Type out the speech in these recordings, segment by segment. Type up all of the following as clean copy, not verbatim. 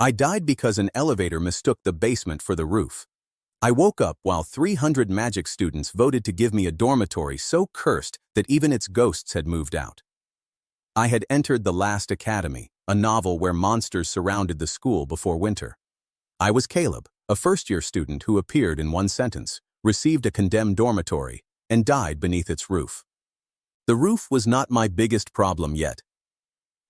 I died because an elevator mistook the basement for the roof. I woke up while 300 magic students voted to give me a dormitory so cursed that even its ghosts had moved out. I had entered The Last Academy, a novel where monsters surrounded the school before winter. I was Caleb, a first-year student who appeared in one sentence, received a condemned dormitory, and died beneath its roof. The roof was not my biggest problem yet.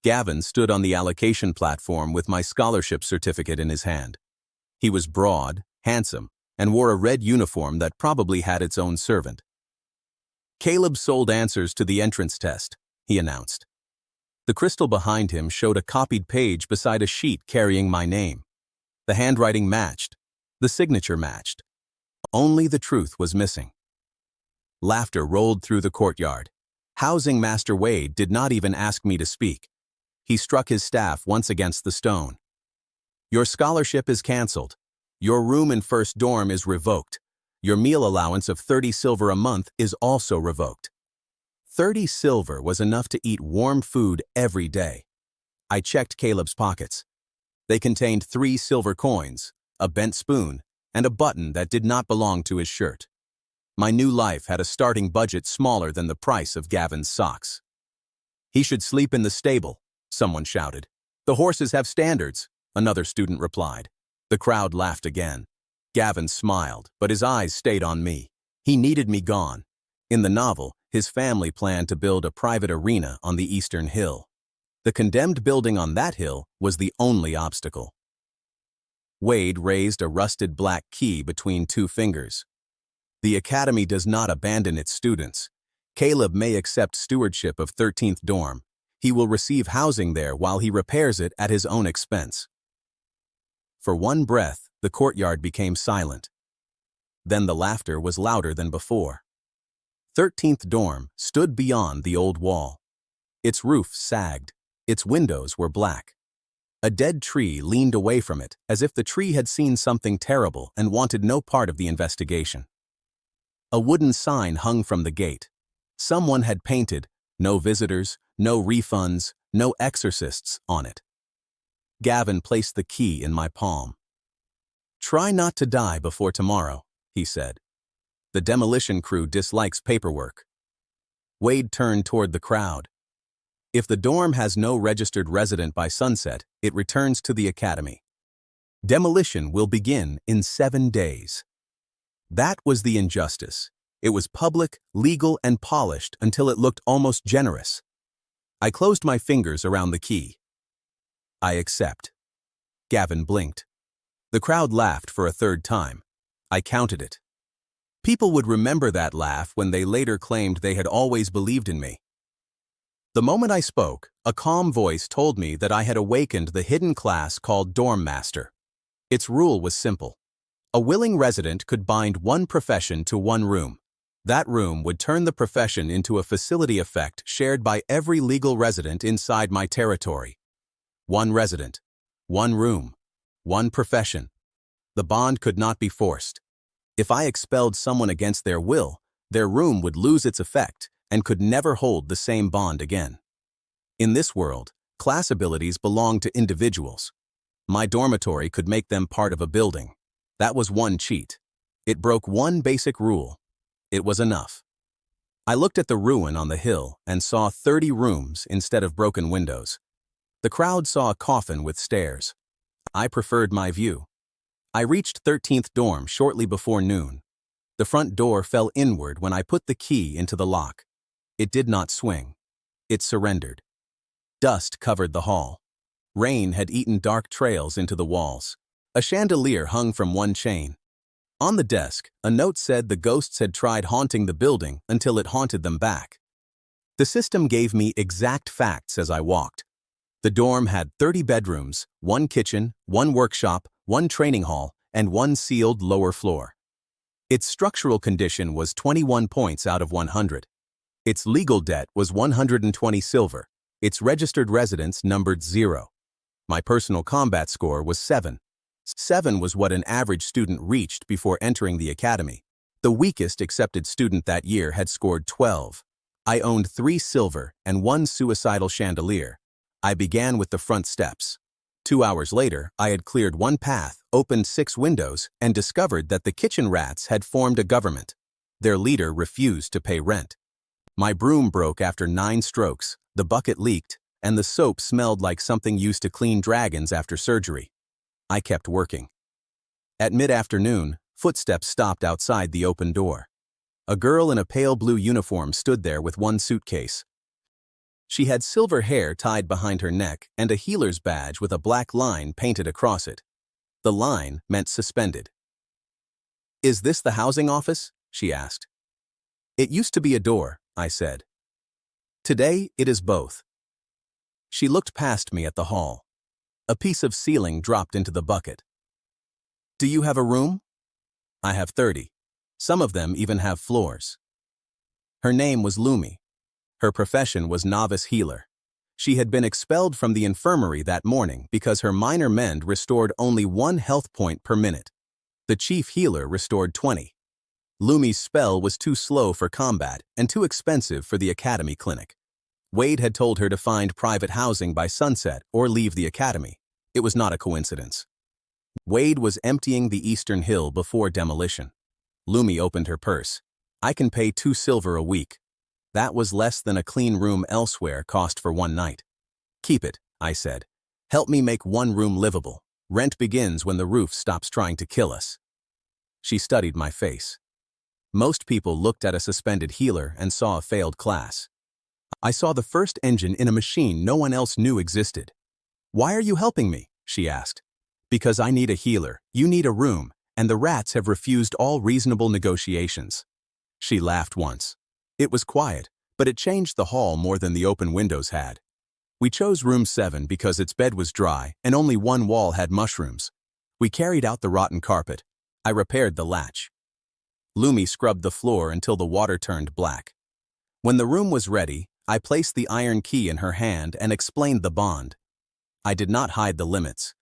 Gavin stood on the allocation platform with my scholarship certificate in his hand. He was broad, handsome, and wore a red uniform that probably had its own servant. "Caleb sold answers to the entrance test," he announced. The crystal behind him showed a copied page beside a sheet carrying my name. The handwriting matched. The signature matched. Only the truth was missing. Laughter rolled through the courtyard. Housing Master Wade did not even ask me to speak. He struck his staff once against the stone. "Your scholarship is canceled. Your room in first dorm is revoked. Your meal allowance of 30 silver a month is also revoked." 30 silver was enough to eat warm food every day. I checked Caleb's pockets. They contained 3 silver coins, a bent spoon, and a button that did not belong to his shirt. My new life had a starting budget smaller than the price of Gavin's socks. "He should sleep in the stable," someone shouted. "The horses have standards," another student replied. The crowd laughed again. Gavin smiled, but his eyes stayed on me. He needed me gone. In the novel, his family planned to build a private arena on the eastern hill. The condemned building on that hill was the only obstacle. Wade raised a rusted black key between 2 fingers. "The academy does not abandon its students. Caleb may accept stewardship of 13th dorm. He will receive housing there while he repairs it at his own expense." For one breath, the courtyard became silent. Then the laughter was louder than before. 13th dorm stood beyond the old wall. Its roof sagged. Its windows were black. A dead tree leaned away from it, as if the tree had seen something terrible and wanted no part of the investigation. A wooden sign hung from the gate. Someone had painted, "No visitors, no refunds, no exorcists," on it. Gavin placed the key in my palm. "Try not to die before tomorrow," he said. "The demolition crew dislikes paperwork." Wade turned toward the crowd. "If the dorm has no registered resident by sunset, it returns to the academy. Demolition will begin in 7 days." That was the injustice. It was public, legal, and polished until it looked almost generous. I closed my fingers around the key. "I accept." Gavin blinked. The crowd laughed for a 3rd time. I counted it. People would remember that laugh when they later claimed they had always believed in me. The moment I spoke, a calm voice told me that I had awakened the hidden class called Dorm Master. Its rule was simple. A willing resident could bind one profession to one room. That room would turn the profession into a facility effect shared by every legal resident inside my territory. One resident, one room, one profession. The bond could not be forced. If I expelled someone against their will, their room would lose its effect and could never hold the same bond again. In this world, class abilities belong to individuals. My dormitory could make them part of a building. That was one cheat. It broke one basic rule. It was enough. I looked at the ruin on the hill and saw 30 rooms instead of broken windows. The crowd saw a coffin with stairs. I preferred my view. I reached 13th dorm shortly before noon. The front door fell inward when I put the key into the lock. It did not swing. It surrendered. Dust covered the hall. Rain had eaten dark trails into the walls. A chandelier hung from one chain. On the desk, a note said the ghosts had tried haunting the building until it haunted them back. The system gave me exact facts as I walked. The dorm had 30 bedrooms, 1 kitchen, 1 workshop, 1 training hall, and 1 sealed lower floor. Its structural condition was 21 points out of 100. Its legal debt was 120 silver. Its registered residents numbered 0. My personal combat score was 7. 7 was what an average student reached before entering the academy. The weakest accepted student that year had scored 12. I owned 3 silver and 1 suicidal chandelier. I began with the front steps. 2 hours later, I had cleared one path, opened 6 windows, and discovered that the kitchen rats had formed a government. Their leader refused to pay rent. My broom broke after 9 strokes, the bucket leaked, and the soap smelled like something used to clean dragons after surgery. I kept working. At mid-afternoon, footsteps stopped outside the open door. A girl in a pale blue uniform stood there with one suitcase. She had silver hair tied behind her neck and a healer's badge with a black line painted across it. The line meant suspended. "Is this the housing office?" she asked. "It used to be a door," I said. "Today, it is both." She looked past me at the hall. A piece of ceiling dropped into the bucket. "Do you have a room?" "I have 30. Some of them even have floors." Her name was Lumi. Her profession was novice healer. She had been expelled from the infirmary that morning because her minor mend restored only 1 health point per minute. The chief healer restored 20. Lumi's spell was too slow for combat and too expensive for the academy clinic. Wade had told her to find private housing by sunset or leave the academy. It was not a coincidence. Wade was emptying the eastern hill before demolition. Lumi opened her purse. "I can pay 2 silver a week." That was less than a clean room elsewhere cost for 1 night. "Keep it," I said. "Help me make 1 room livable. Rent begins when the roof stops trying to kill us." She studied my face. Most people looked at a suspended healer and saw a failed class. I saw the first engine in a machine no one else knew existed. "Why are you helping me?" she asked. "Because I need a healer, you need a room, and the rats have refused all reasonable negotiations." She laughed once. It was quiet, but it changed the hall more than the open windows had. We chose room 7 because its bed was dry and only one wall had mushrooms. We carried out the rotten carpet. I repaired the latch. Lumi scrubbed the floor until the water turned black. When the room was ready, I placed the iron key in her hand and explained the bond. I did not hide the limits.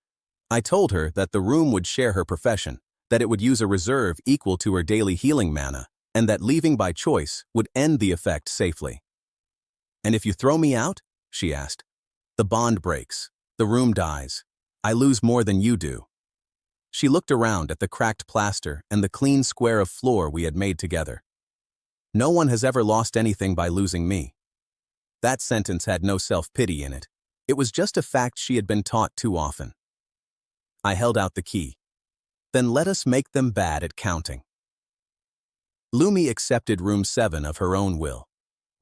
I told her that the room would share her profession, that it would use a reserve equal to her daily healing mana, and that leaving by choice would end the effect safely. "And if you throw me out?" she asked. "The bond breaks. The room dies. I lose more than you do." She looked around at the cracked plaster and the clean square of floor we had made together. "No one has ever lost anything by losing me." That sentence had no self-pity in it. It was just a fact she had been taught too often. I held out the key. "Then let us make them bad at counting." Lumi accepted room 7 of her own will.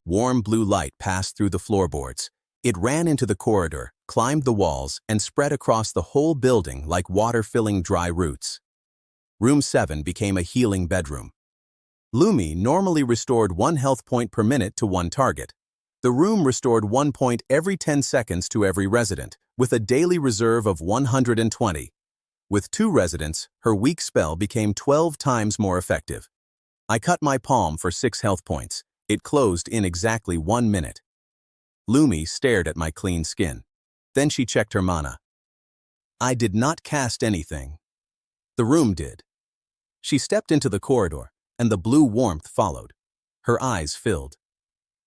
Warm blue light passed through the floorboards. It ran into the corridor, climbed the walls, and spread across the whole building like water filling dry roots. Room 7 became a healing bedroom. Lumi normally restored 1 health point per minute to one target. The room restored 1 point every 10 seconds to every resident, with a daily reserve of 120. With 2 residents, her weak spell became 12 times more effective. I cut my palm for 6 health points. It closed in exactly 1 minute. Lumi stared at my clean skin. Then she checked her mana. I did not cast anything. The room did. She stepped into the corridor, and the blue warmth followed. Her eyes filled.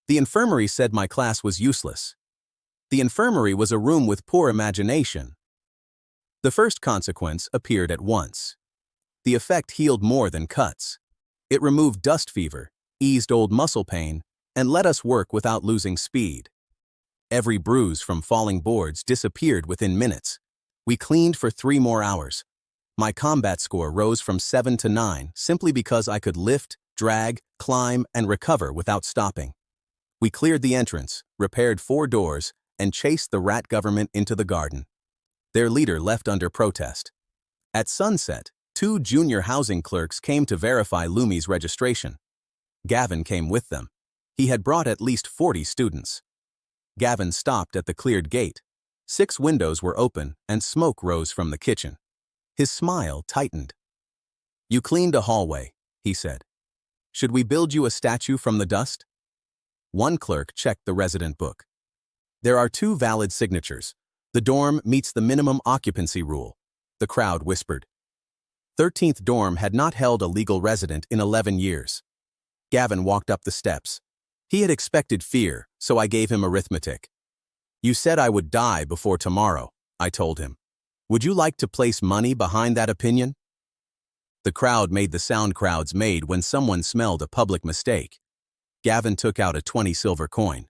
The infirmary said my class was useless. The infirmary was a room with poor imagination. The first consequence appeared at once. The effect healed more than cuts. It removed dust fever, eased old muscle pain, and let us work without losing speed. Every bruise from falling boards disappeared within minutes. We cleaned for 3 more hours. My combat score rose from 7 to 9 simply because I could lift, drag, climb, and recover without stopping. We cleared the entrance, repaired 4 doors, and chased the rat government into the garden. Their leader left under protest. At sunset, 2 junior housing clerks came to verify Lumi's registration. Gavin came with them. He had brought at least 40 students. Gavin stopped at the cleared gate. 6 windows were open and smoke rose from the kitchen. His smile tightened. "You cleaned a hallway," he said. "Should we build you a statue from the dust?" One clerk checked the resident book. "There are 2 valid signatures. The dorm meets the minimum occupancy rule." The crowd whispered. 13th dorm had not held a legal resident in 11 years. Gavin walked up the steps. He had expected fear, so I gave him arithmetic. "You said I would die before tomorrow," I told him. Would you like to place money behind that opinion? The crowd made the sound crowds made when someone smelled a public mistake. Gavin took out a 20 silver coin.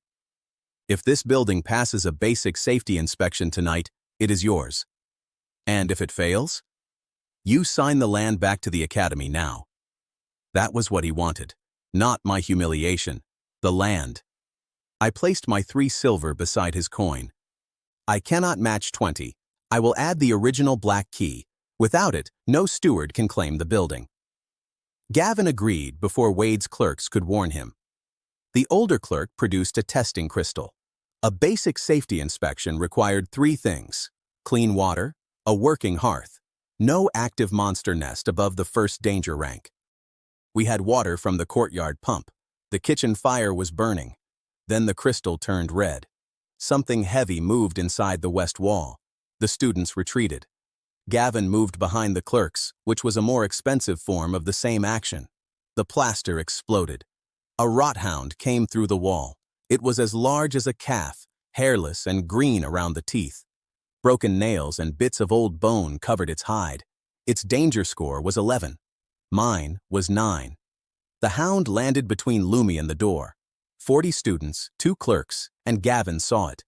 If this building passes a basic safety inspection tonight, it is yours. And if it fails? You sign the land back to the academy now. That was what he wanted. Not my humiliation. The land. I placed my 3 silver beside his coin. I cannot match 20. I will add the original black key. Without it, no steward can claim the building. Gavin agreed before Wade's clerks could warn him. The older clerk produced a testing crystal. A basic safety inspection required 3 things: clean water, a working hearth, no active monster nest above the first danger rank. We had water from the courtyard pump. The kitchen fire was burning. Then the crystal turned red. Something heavy moved inside the west wall. The students retreated. Gavin moved behind the clerks, which was a more expensive form of the same action. The plaster exploded. A rothound came through the wall. It was as large as a calf, hairless and green around the teeth. Broken nails and bits of old bone covered its hide. Its danger score was 11. Mine was 9. The hound landed between Lumi and the door. 40 students, 2 clerks, and Gavin saw it.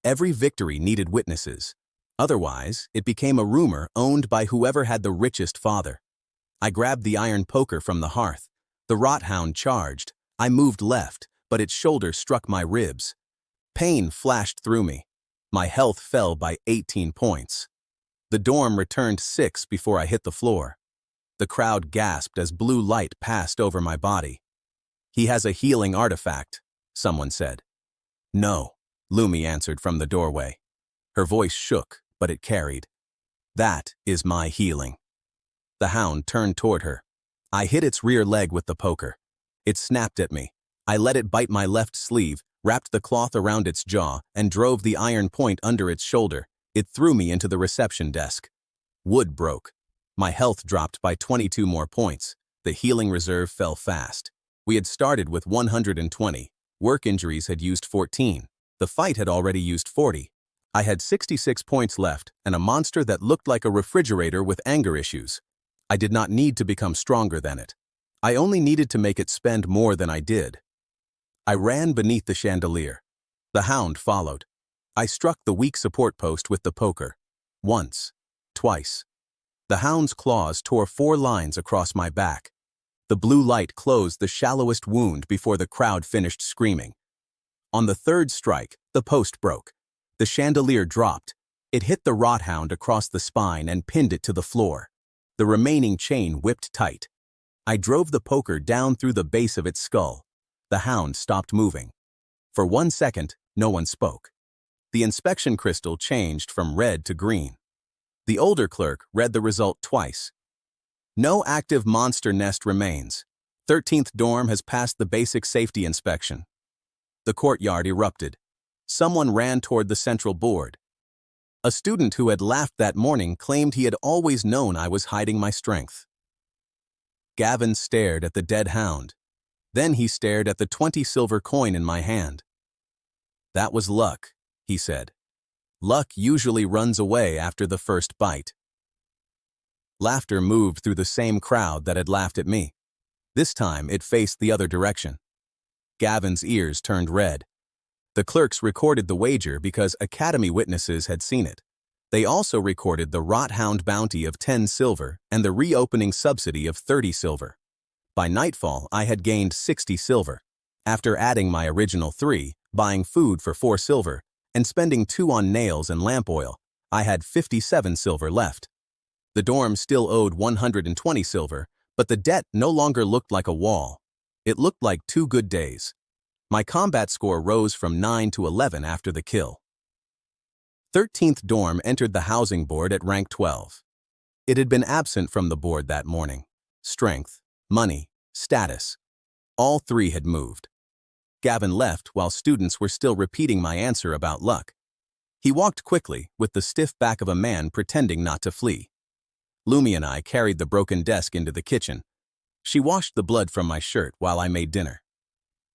Every victory needed witnesses. Otherwise, it became a rumor owned by whoever had the richest father. I grabbed the iron poker from the hearth. The rothound charged. I moved left, but its shoulder struck my ribs. Pain flashed through me. My health fell by 18 points. The dorm returned 6 before I hit the floor. The crowd gasped as blue light passed over my body. He has a healing artifact, someone said. No, Lumi answered from the doorway. Her voice shook, but it carried. That is my healing. The hound turned toward her. I hit its rear leg with the poker. It snapped at me. I let it bite my left sleeve, wrapped the cloth around its jaw, and drove the iron point under its shoulder. It threw me into the reception desk. Wood broke. My health dropped by 22 more points. The healing reserve fell fast. We had started with 120. Work injuries had used 14. The fight had already used 40. I had 66 points left and a monster that looked like a refrigerator with anger issues. I did not need to become stronger than it. I only needed to make it spend more than I did. I ran beneath the chandelier. The hound followed. I struck the weak support post with the poker. Once. Twice. The hound's claws tore 4 lines across my back. The blue light closed the shallowest wound before the crowd finished screaming. On the 3rd strike, the post broke. The chandelier dropped. It hit the rothound across the spine and pinned it to the floor. The remaining chain whipped tight. I drove the poker down through the base of its skull. The hound stopped moving. For 1 second, no one spoke. The inspection crystal changed from red to green. The older clerk read the result twice. No active monster nest remains. 13th dorm has passed the basic safety inspection. The courtyard erupted. Someone ran toward the central board. A student who had laughed that morning claimed he had always known I was hiding my strength. Gavin stared at the dead hound. Then he stared at the 20 silver coin in my hand. That was luck, he said. Luck usually runs away after the first bite. Laughter moved through the same crowd that had laughed at me. This time it faced the other direction. Gavin's ears turned red. The clerks recorded the wager because academy witnesses had seen it. They also recorded the rothound bounty of 10 silver and the reopening subsidy of 30 silver. By nightfall, I had gained 60 silver. After adding my original 3, buying food for 4 silver, and spending 2 on nails and lamp oil, I had 57 silver left. The dorm still owed 120 silver, but the debt no longer looked like a wall. It looked like 2 good days. My combat score rose from 9 to 11 after the kill. 13th dorm entered the housing board at rank 12. It had been absent from the board that morning. Strength, money, status. All 3 had moved. Gavin left while students were still repeating my answer about luck. He walked quickly, with the stiff back of a man pretending not to flee. Lumi and I carried the broken desk into the kitchen. She washed the blood from my shirt while I made dinner.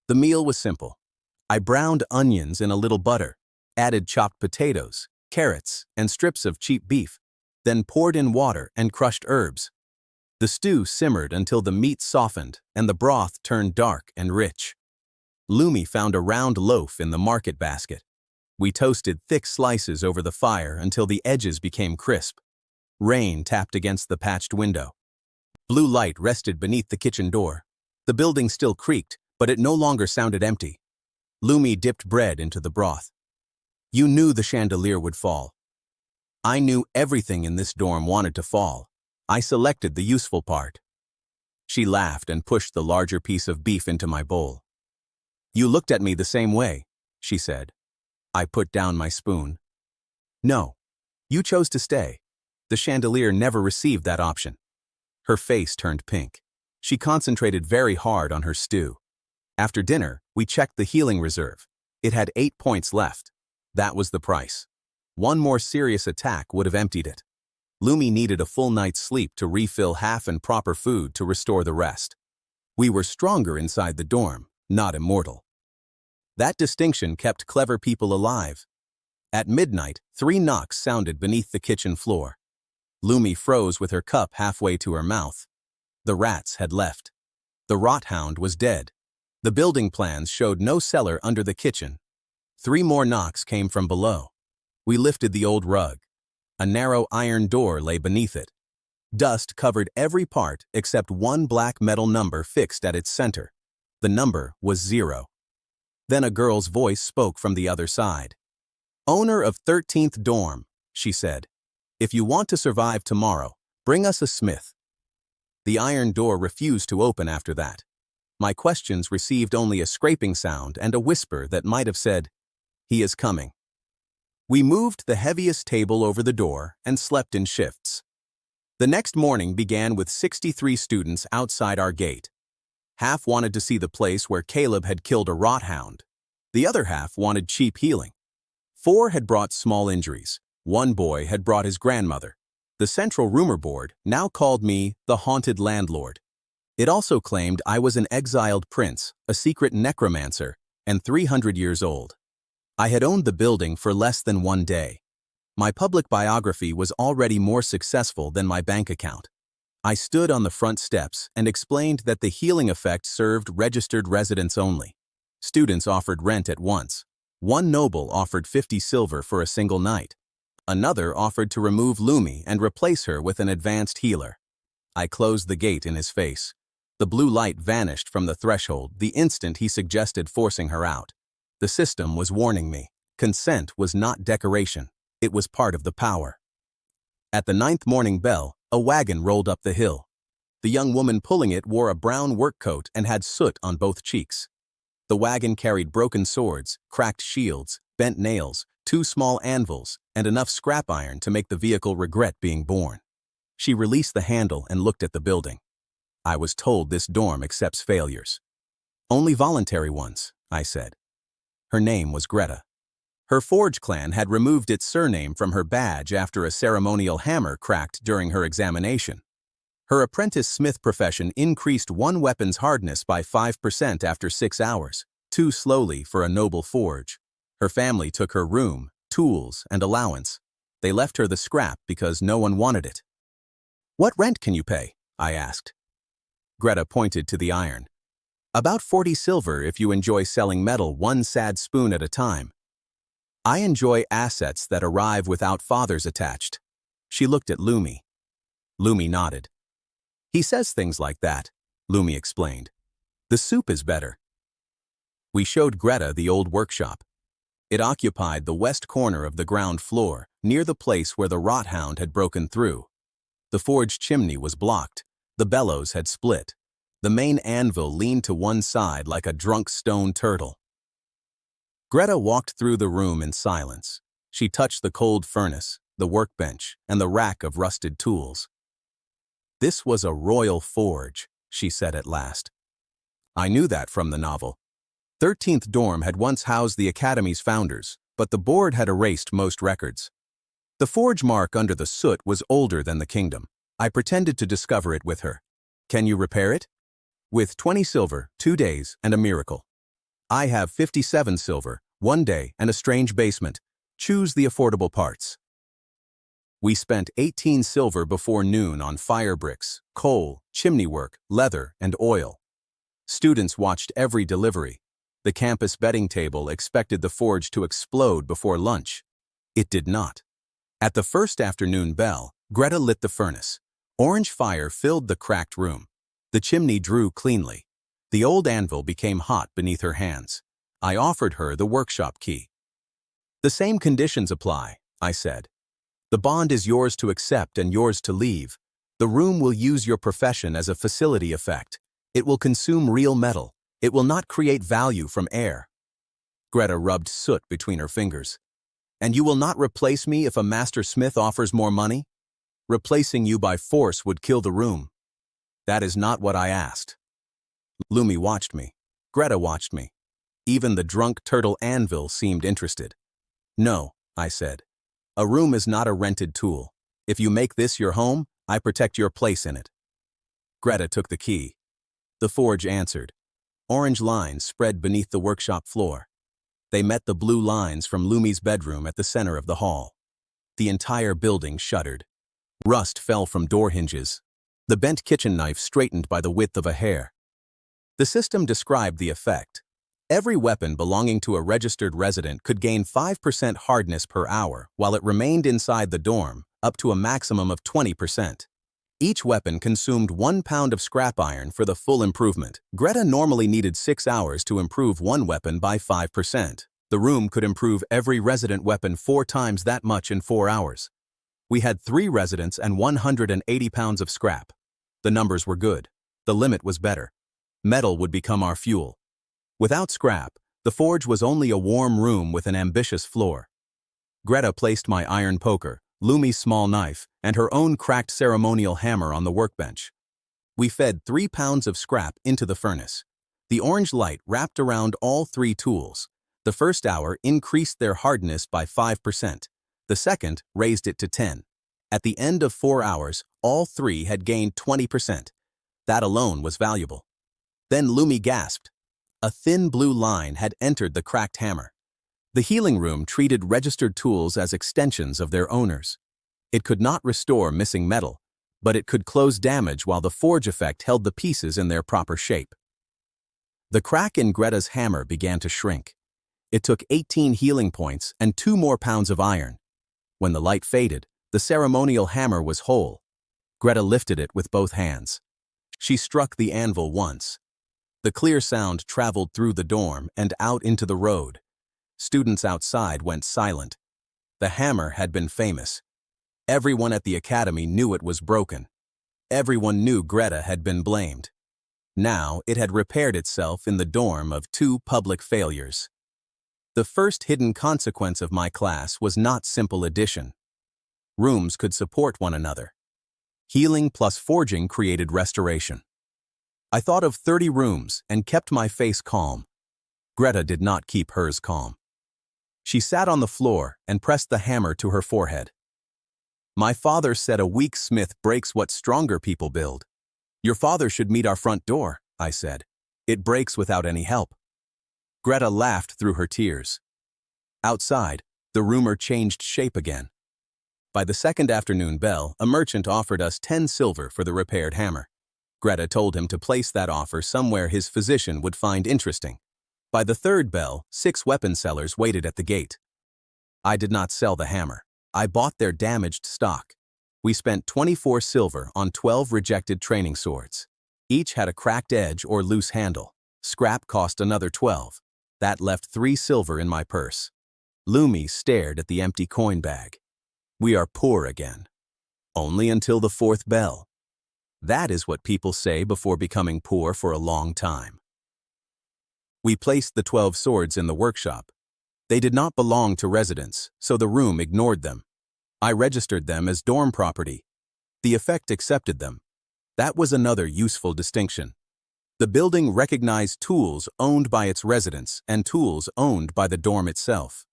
The meal was simple. I browned onions in a little butter, added chopped potatoes, carrots, and strips of cheap beef. then poured in water and crushed herbs. The stew simmered until the meat softened and the broth turned dark and rich. Lumi found a round loaf in the market basket. We toasted thick slices over the fire until the edges became crisp. Rain tapped against the patched window. Blue light rested beneath the kitchen door. The building still creaked, but it no longer sounded empty. Lumi dipped bread into the broth. You knew the chandelier would fall. I knew everything in this dorm wanted to fall. I selected the useful part. She laughed and pushed the larger piece of beef into my bowl. You looked at me the same way, she said. I put down my spoon. No, you chose to stay. The chandelier never received that option. Her face turned pink. She concentrated very hard on her stew. After dinner, we checked the healing reserve. It had 8 points left. That was the price. One more serious attack would have emptied it. Lumi needed a full night's sleep to refill half and proper food to restore the rest. We were stronger inside the dorm, not immortal. That distinction kept clever people alive. At midnight, 3 knocks sounded beneath the kitchen floor. Lumi froze with her cup halfway to her mouth. The rats had left. The rot hound was dead. The building plans showed no cellar under the kitchen. 3 more knocks came from below. We lifted the old rug. A narrow iron door lay beneath it. Dust covered every part except one black metal number fixed at its center. The number was 0. Then a girl's voice spoke from the other side. Owner of 13th dorm, she said. If you want to survive tomorrow, bring us a smith. The iron door refused to open after that. My questions received only a scraping sound and a whisper that might have said, he is coming. We moved the heaviest table over the door and slept in shifts. The next morning began with 63 students outside our gate. Half wanted to see the place where Caleb had killed a rot hound. The other half wanted cheap healing. 4 had brought small injuries. 1 boy had brought his grandmother. The central rumor board now called me the haunted landlord. It also claimed I was an exiled prince, a secret necromancer, and 300 years old. I had owned the building for less than 1 day. My public biography was already more successful than my bank account. I stood on the front steps and explained that the healing effect served registered residents only. Students offered rent at once. 1 noble offered 50 silver for a single night. Another offered to remove Lumi and replace her with an advanced healer. I closed the gate in his face. The blue light vanished from the threshold the instant he suggested forcing her out. The system was warning me. Consent was not decoration. It was part of the power. At the 9th morning bell, a wagon rolled up the hill. The young woman pulling it wore a brown work coat and had soot on both cheeks. The wagon carried broken swords, cracked shields, bent nails, 2 small anvils, and enough scrap iron to make the vehicle regret being born. She released the handle and looked at the building. I was told this dorm accepts failures. Only voluntary ones, I said. Her name was Greta. Her Forge clan had removed its surname from her badge after a ceremonial hammer cracked during her examination. Her apprentice smith profession increased one weapon's hardness by 5% after 6 hours, too slowly for a noble forge. Her family took her room, tools, and allowance. They left her the scrap because no one wanted it. What rent can you pay? I asked. Greta pointed to the iron. About 40 silver if you enjoy selling metal 1 sad spoon at a time. I enjoy assets that arrive without fathers attached. She looked at Lumi. Lumi nodded. He says things like that, Lumi explained. The soup is better. We showed Greta the old workshop. It occupied the west corner of the ground floor, near the place where the rot hound had broken through. The forge chimney was blocked. The bellows had split. The main anvil leaned to one side like a drunk stone turtle. Greta walked through the room in silence. She touched the cold furnace, the workbench, and the rack of rusted tools. This was a royal forge, she said at last. I knew that from the novel. 13th dorm had once housed the academy's founders, but the board had erased most records. The forge mark under the soot was older than the kingdom. I pretended to discover it with her. Can you repair it? With 20 silver, 2 days, and a miracle. I have 57 silver, 1 day, and a strange basement. Choose the affordable parts. We spent 18 silver before noon on fire bricks, coal, chimney work, leather, and oil. Students watched every delivery. The campus betting table expected the forge to explode before lunch. It did not. At the first afternoon bell, Greta lit the furnace. Orange fire filled the cracked room. The chimney drew cleanly. The old anvil became hot beneath her hands. I offered her the workshop key. "The same conditions apply," I said. "The bond is yours to accept and yours to leave. The room will use your profession as a facility effect. It will consume real metal. It will not create value from air." Greta rubbed soot between her fingers. "And you will not replace me if a master smith offers more money? Replacing you by force would kill the room." "That is not what I asked." Lumi watched me. Greta watched me. Even the drunk turtle anvil seemed interested. "No," I said. "A room is not a rented tool. If you make this your home, I protect your place in it." Greta took the key. The forge answered. Orange lines spread beneath the workshop floor. They met the blue lines from Lumi's bedroom at the center of the hall. The entire building shuddered. Rust fell from door hinges. The bent kitchen knife straightened by the width of a hair. The system described the effect. Every weapon belonging to a registered resident could gain 5% hardness per hour while it remained inside the dorm, up to a maximum of 20%. Each weapon consumed 1 pound of scrap iron for the full improvement. Greta normally needed 6 hours to improve one weapon by 5%. The room could improve every resident weapon 4 times that much in 4 hours. We had 3 residents and 180 pounds of scrap. The numbers were good. The limit was better. Metal would become our fuel. Without scrap, the forge was only a warm room with an ambitious floor. Greta placed my iron poker, Lumi's small knife, and her own cracked ceremonial hammer on the workbench. We fed 3 pounds of scrap into the furnace. The orange light wrapped around all 3 tools. The first hour increased their hardness by 5%. The second raised it to 10. At the end of 4 hours, all 3 had gained 20%. That alone was valuable. Then Lumi gasped. A thin blue line had entered the cracked hammer. The healing room treated registered tools as extensions of their owners. It could not restore missing metal, but it could close damage while the forge effect held the pieces in their proper shape. The crack in Greta's hammer began to shrink. It took 18 healing points and 2 more pounds of iron. When the light faded, the ceremonial hammer was whole. Greta lifted it with both hands. She struck the anvil once. The clear sound traveled through the dorm and out into the road. Students outside went silent. The hammer had been famous. Everyone at the academy knew it was broken. Everyone knew Greta had been blamed. Now it had repaired itself in the dorm of 2 public failures. The first hidden consequence of my class was not simple addition. Rooms could support one another. Healing plus forging created restoration. I thought of 30 rooms and kept my face calm. Greta did not keep hers calm. She sat on the floor and pressed the hammer to her forehead. "My father said a weak smith breaks what stronger people build." "Your father should meet our front door," I said. "It breaks without any help." Greta laughed through her tears. Outside, the rumor changed shape again. By the second afternoon bell, a merchant offered us 10 silver for the repaired hammer. Greta told him to place that offer somewhere his physician would find interesting. By the third bell, 6 weapon sellers waited at the gate. I did not sell the hammer. I bought their damaged stock. We spent 24 silver on 12 rejected training swords. Each had a cracked edge or loose handle. Scrap cost another 12. That left 3 silver in my purse. Lumi stared at the empty coin bag. We are poor again. Only until the 4th bell. That is what people say before becoming poor for a long time. We placed the 12 swords in the workshop. They did not belong to residents, so the room ignored them. I registered them as dorm property. The effect accepted them. That was another useful distinction. The building recognized tools owned by its residents and tools owned by the dorm itself.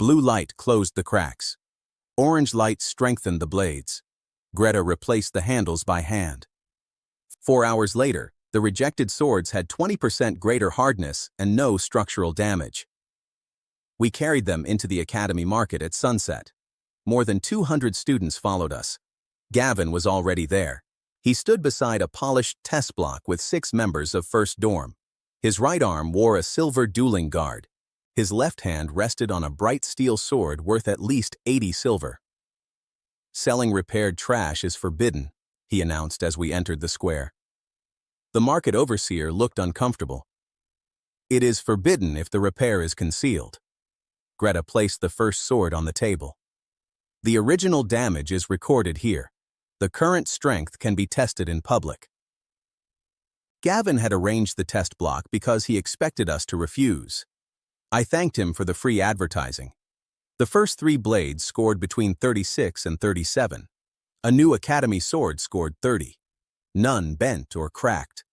Blue light closed the cracks. Orange light strengthened the blades. Greta replaced the handles by hand. 4 hours later, the rejected swords had 20% greater hardness and no structural damage. We carried them into the academy market at sunset. More than 200 students followed us. Gavin was already there. He stood beside a polished test block with 6 members of First Dorm. His right arm wore a silver dueling guard. His left hand rested on a bright steel sword worth at least 80 silver. "Selling repaired trash is forbidden," he announced as we entered the square. The market overseer looked uncomfortable. "It is forbidden if the repair is concealed." Greta placed the first sword on the table. "The original damage is recorded here. The current strength can be tested in public." Gavin had arranged the test block because he expected us to refuse. I thanked him for the free advertising. The first 3 blades scored between 36 and 37. A new Academy sword scored 30. None bent or cracked.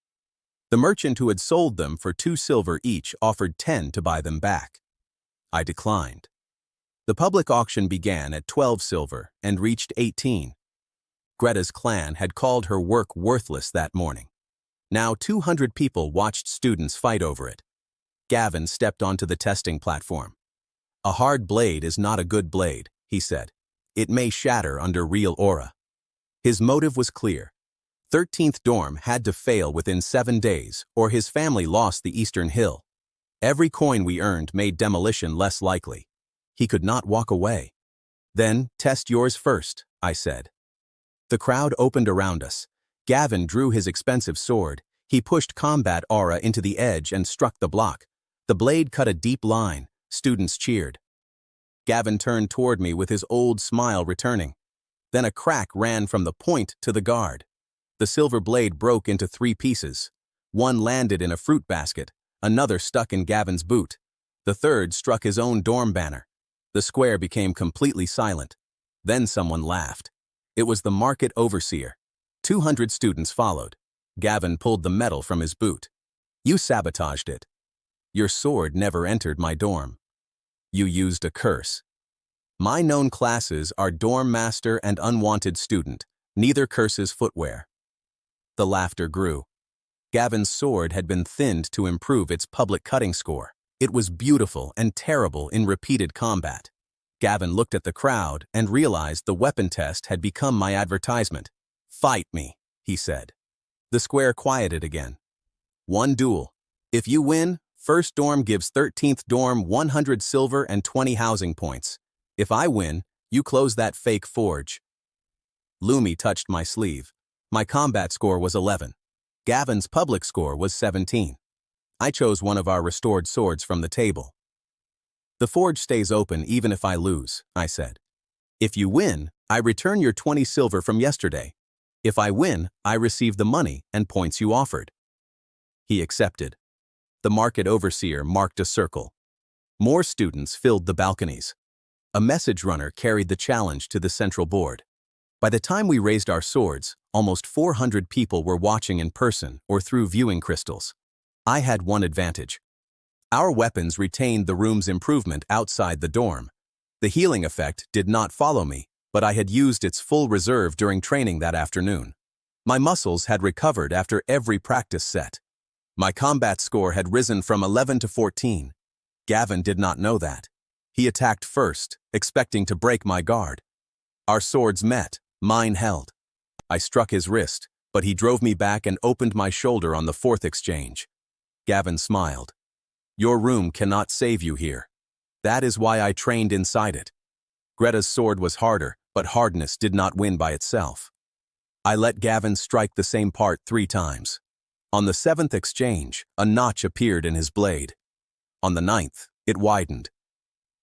The merchant who had sold them for 2 silver each offered 10 to buy them back. I declined. The public auction began at 12 silver and reached 18. Greta's clan had called her work worthless that morning. Now 200 people watched students fight over it. Gavin stepped onto the testing platform. "A hard blade is not a good blade," he said. "It may shatter under real aura." His motive was clear. 13th Dorm had to fail within 7 days, or his family lost the Eastern Hill. Every coin we earned made demolition less likely. He could not walk away. "Then, test yours first," I said. The crowd opened around us. Gavin drew his expensive sword. He pushed combat aura into the edge and struck the block. The blade cut a deep line. Students cheered. Gavin turned toward me with his old smile returning. Then a crack ran from the point to the guard. The silver blade broke into 3 pieces. One landed in a fruit basket, another stuck in Gavin's boot. The third struck his own dorm banner. The square became completely silent. Then someone laughed. It was the market overseer. 200 students followed. Gavin pulled the metal from his boot. "You sabotaged it. Your sword never entered my dorm. You used a curse. My known classes are dorm master and unwanted student. Neither curses footwear." The laughter grew. Gavin's sword had been thinned to improve its public cutting score. It was beautiful and terrible in repeated combat. Gavin looked at the crowd and realized the weapon test had become my advertisement. "Fight me," he said. The square quieted again. "1 duel. If you win, First Dorm gives 13th Dorm 100 silver and 20 housing points. If I win, you close that fake forge." Lumi touched my sleeve. My combat score was 11. Gavin's public score was 17. I chose one of our restored swords from the table. "The forge stays open even if I lose," I said. "If you win, I return your 20 silver from yesterday. If I win, I receive the money and points you offered." He accepted. The market overseer marked a circle. More students filled the balconies. A message runner carried the challenge to the central board. By the time we raised our swords, almost 400 people were watching in person or through viewing crystals. I had one advantage. Our weapons retained the room's improvement outside the dorm. The healing effect did not follow me, but I had used its full reserve during training that afternoon. My muscles had recovered after every practice set. My combat score had risen from 11 to 14. Gavin did not know that. He attacked first, expecting to break my guard. Our swords met, mine held. I struck his wrist, but he drove me back and opened my shoulder on the 4th exchange. Gavin smiled. "Your room cannot save you here. That is why I trained inside it." Greta's sword was harder, but hardness did not win by itself. I let Gavin strike the same part 3 times. On the 7th exchange, a notch appeared in his blade. On the 9th, it widened.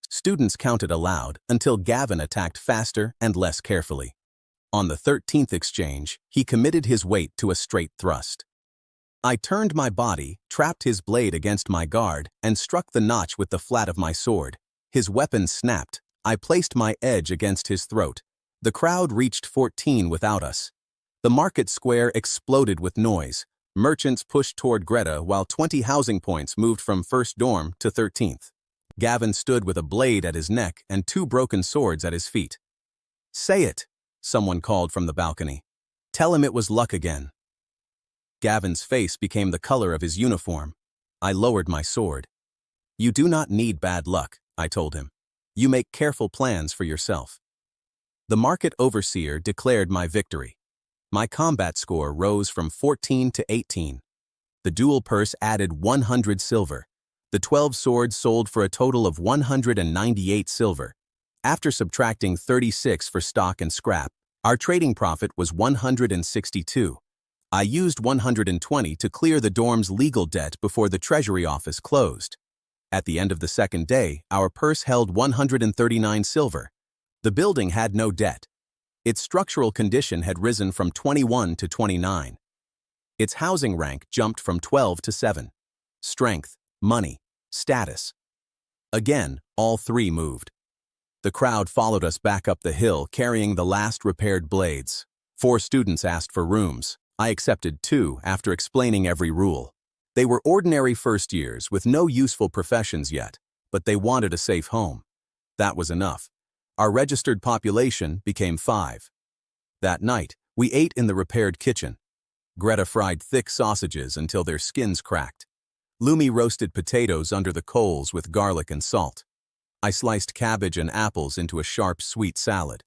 Students counted aloud until Gavin attacked faster and less carefully. On the 13th exchange, he committed his weight to a straight thrust. I turned my body, trapped his blade against my guard, and struck the notch with the flat of my sword. His weapon snapped. I placed my edge against his throat. The crowd reached 14 without us. The market square exploded with noise. Merchants pushed toward Greta while 20 housing points moved from First Dorm to 13th. Gavin stood with a blade at his neck and 2 broken swords at his feet. "Say it," someone called from the balcony. "Tell him it was luck again." Gavin's face became the color of his uniform. I lowered my sword. "You do not need bad luck," I told him. "You make careful plans for yourself." The market overseer declared my victory. My combat score rose from 14 to 18. The dual purse added 100 silver. The 12 swords sold for a total of 198 silver. After subtracting 36 for stock and scrap, our trading profit was 162. I used 120 to clear the dorm's legal debt before the treasury office closed. At the end of the second day, our purse held 139 silver. The building had no debt. Its structural condition had risen from 21 to 29. Its housing rank jumped from 12 to 7. Strength, money, status. Again, all three moved. The crowd followed us back up the hill, carrying the last repaired blades. 4 students asked for rooms. I accepted 2 after explaining every rule. They were ordinary first years with no useful professions yet, but they wanted a safe home. That was enough. Our registered population became 5. That night, we ate in the repaired kitchen. Greta fried thick sausages until their skins cracked. Lumi roasted potatoes under the coals with garlic and salt. I sliced cabbage and apples into a sharp, sweet salad.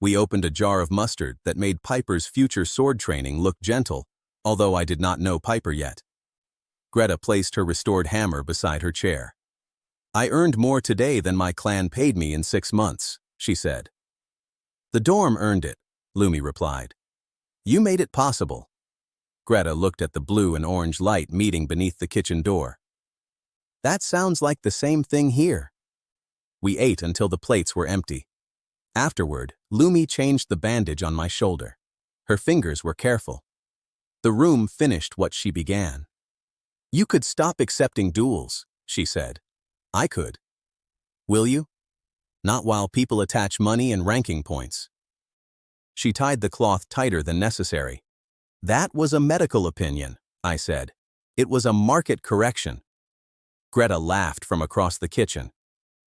We opened a jar of mustard that made Piper's future sword training look gentle, although I did not know Piper yet. Greta placed her restored hammer beside her chair. "I earned more today than my clan paid me in 6 months," she said. "The dorm earned it," Lumi replied. "You made it possible." Greta looked at the blue and orange light meeting beneath the kitchen door. "That sounds like the same thing here." We ate until the plates were empty. Afterward, Lumi changed the bandage on my shoulder. Her fingers were careful. The room finished what she began. "You could stop accepting duels," she said. "I could. Will you? Not while people attach money and ranking points." She tied the cloth tighter than necessary. "That was a medical opinion," I said. "It was a market correction." Greta laughed from across the kitchen.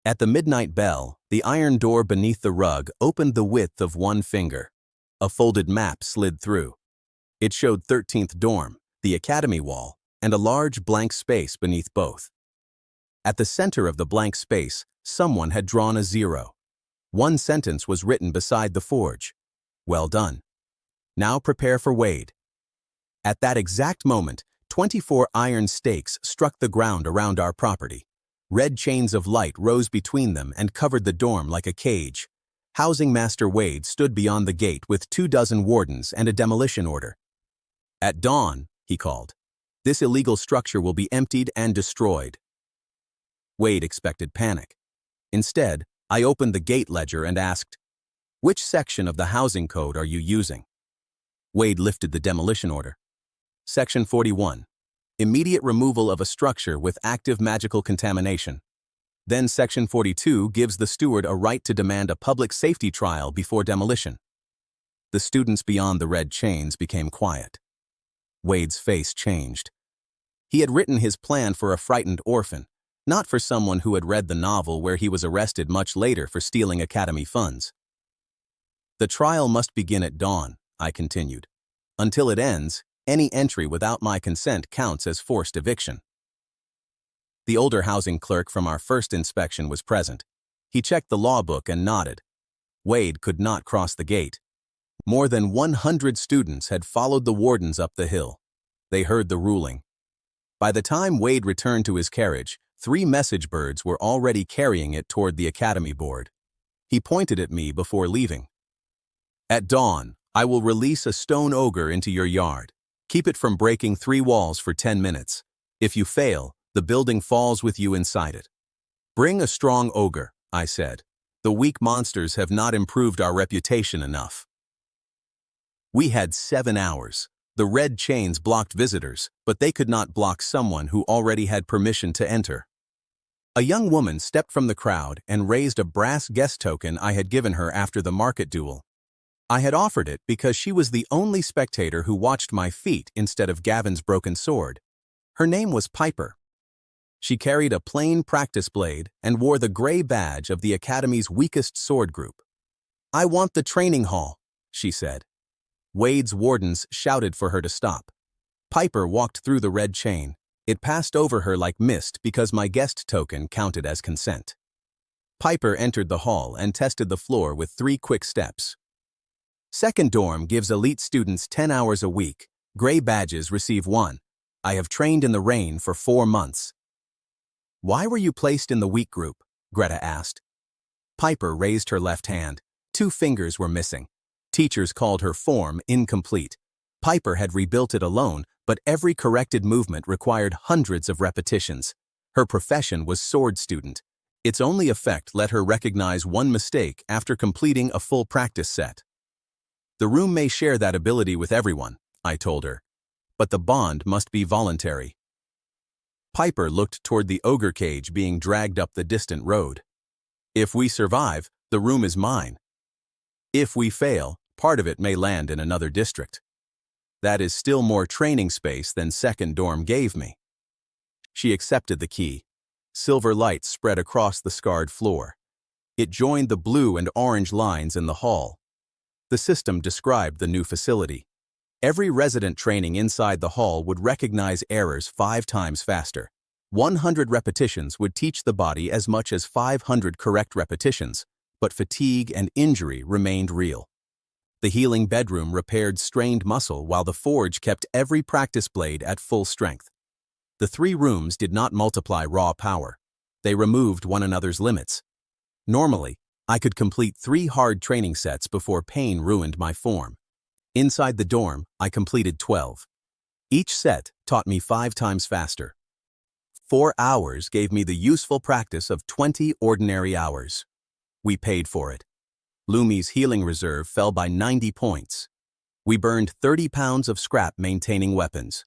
At the midnight bell, the iron door beneath the rug opened the width of 1 finger. A folded map slid through. It showed 13th dorm, the academy wall, and a large blank space beneath both. At the center of the blank space, someone had drawn a 0. 1 sentence was written beside the forge. "Well done. Now prepare for Wade." At that exact moment, 24 iron stakes struck the ground around our property. Red chains of light rose between them and covered the dorm like a cage. Housing Master Wade stood beyond the gate with 24 wardens and a demolition order. "At dawn," he called, "this illegal structure will be emptied and destroyed." Wade expected panic. Instead, I opened the gate ledger and asked, "Which section of the housing code are you using?" Wade lifted the demolition order. "Section 41. Immediate removal of a structure with active magical contamination." Then Section 42 gives the steward a right to demand a public safety trial before demolition. The students beyond the red chains became quiet. Wade's face changed. He had written his plan for a frightened orphan, not for someone who had read the novel where he was arrested much later for stealing academy funds. "The trial must begin at dawn," I continued. "Until it ends, any entry without my consent counts as forced eviction." The older housing clerk from our first inspection was present. He checked the law book and nodded. Wade could not cross the gate. More than 100 students had followed the wardens up the hill. They heard the ruling. By the time Wade returned to his carriage, 3 message birds were already carrying it toward the academy board. He pointed at me before leaving. "At dawn, I will release a stone ogre into your yard. Keep it from breaking 3 walls for 10 minutes. If you fail, the building falls with you inside it." "Bring a strong ogre," I said. "The weak monsters have not improved our reputation enough." We had 7 hours. The red chains blocked visitors, but they could not block someone who already had permission to enter. A young woman stepped from the crowd and raised a brass guest token I had given her after the market duel. I had offered it because she was the only spectator who watched my feat instead of Gavin's broken sword. Her name was Piper. She carried a plain practice blade and wore the gray badge of the Academy's weakest sword group. "I want the training hall," she said. Wade's wardens shouted for her to stop. Piper walked through the red chain. It passed over her like mist because my guest token counted as consent. Piper entered the hall and tested the floor with 3 quick steps. Second dorm gives elite students 10 hours a week. Gray badges receive 1. I have trained in the rain for 4 months. Why were you placed in the weak group? Greta asked. Piper raised her left hand. 2 fingers were missing. Teachers called her form incomplete. Piper had rebuilt it alone, but every corrected movement required hundreds of repetitions. Her profession was sword student. Its only effect let her recognize 1 mistake after completing a full practice set. The room may share that ability with everyone, I told her, but the bond must be voluntary. Piper looked toward the ogre cage being dragged up the distant road. If we survive, the room is mine. If we fail, part of it may land in another district. That is still more training space than second dorm gave me. She accepted the key. Silver light spread across the scarred floor. It joined the blue and orange lines in the hall. The system described the new facility. Every resident training inside the hall would recognize errors 5 times faster. 100 repetitions would teach the body as much as 500 correct repetitions, but fatigue and injury remained real. The healing bedroom repaired strained muscle while the forge kept every practice blade at full strength. The 3 rooms did not multiply raw power. They removed one another's limits. Normally, I could complete 3 hard training sets before pain ruined my form. Inside the dorm, I completed 12. Each set taught me 5 times faster. 4 hours gave me the useful practice of 20 ordinary hours. We paid for it. Lumi's healing reserve fell by 90 points. We burned 30 pounds of scrap maintaining weapons.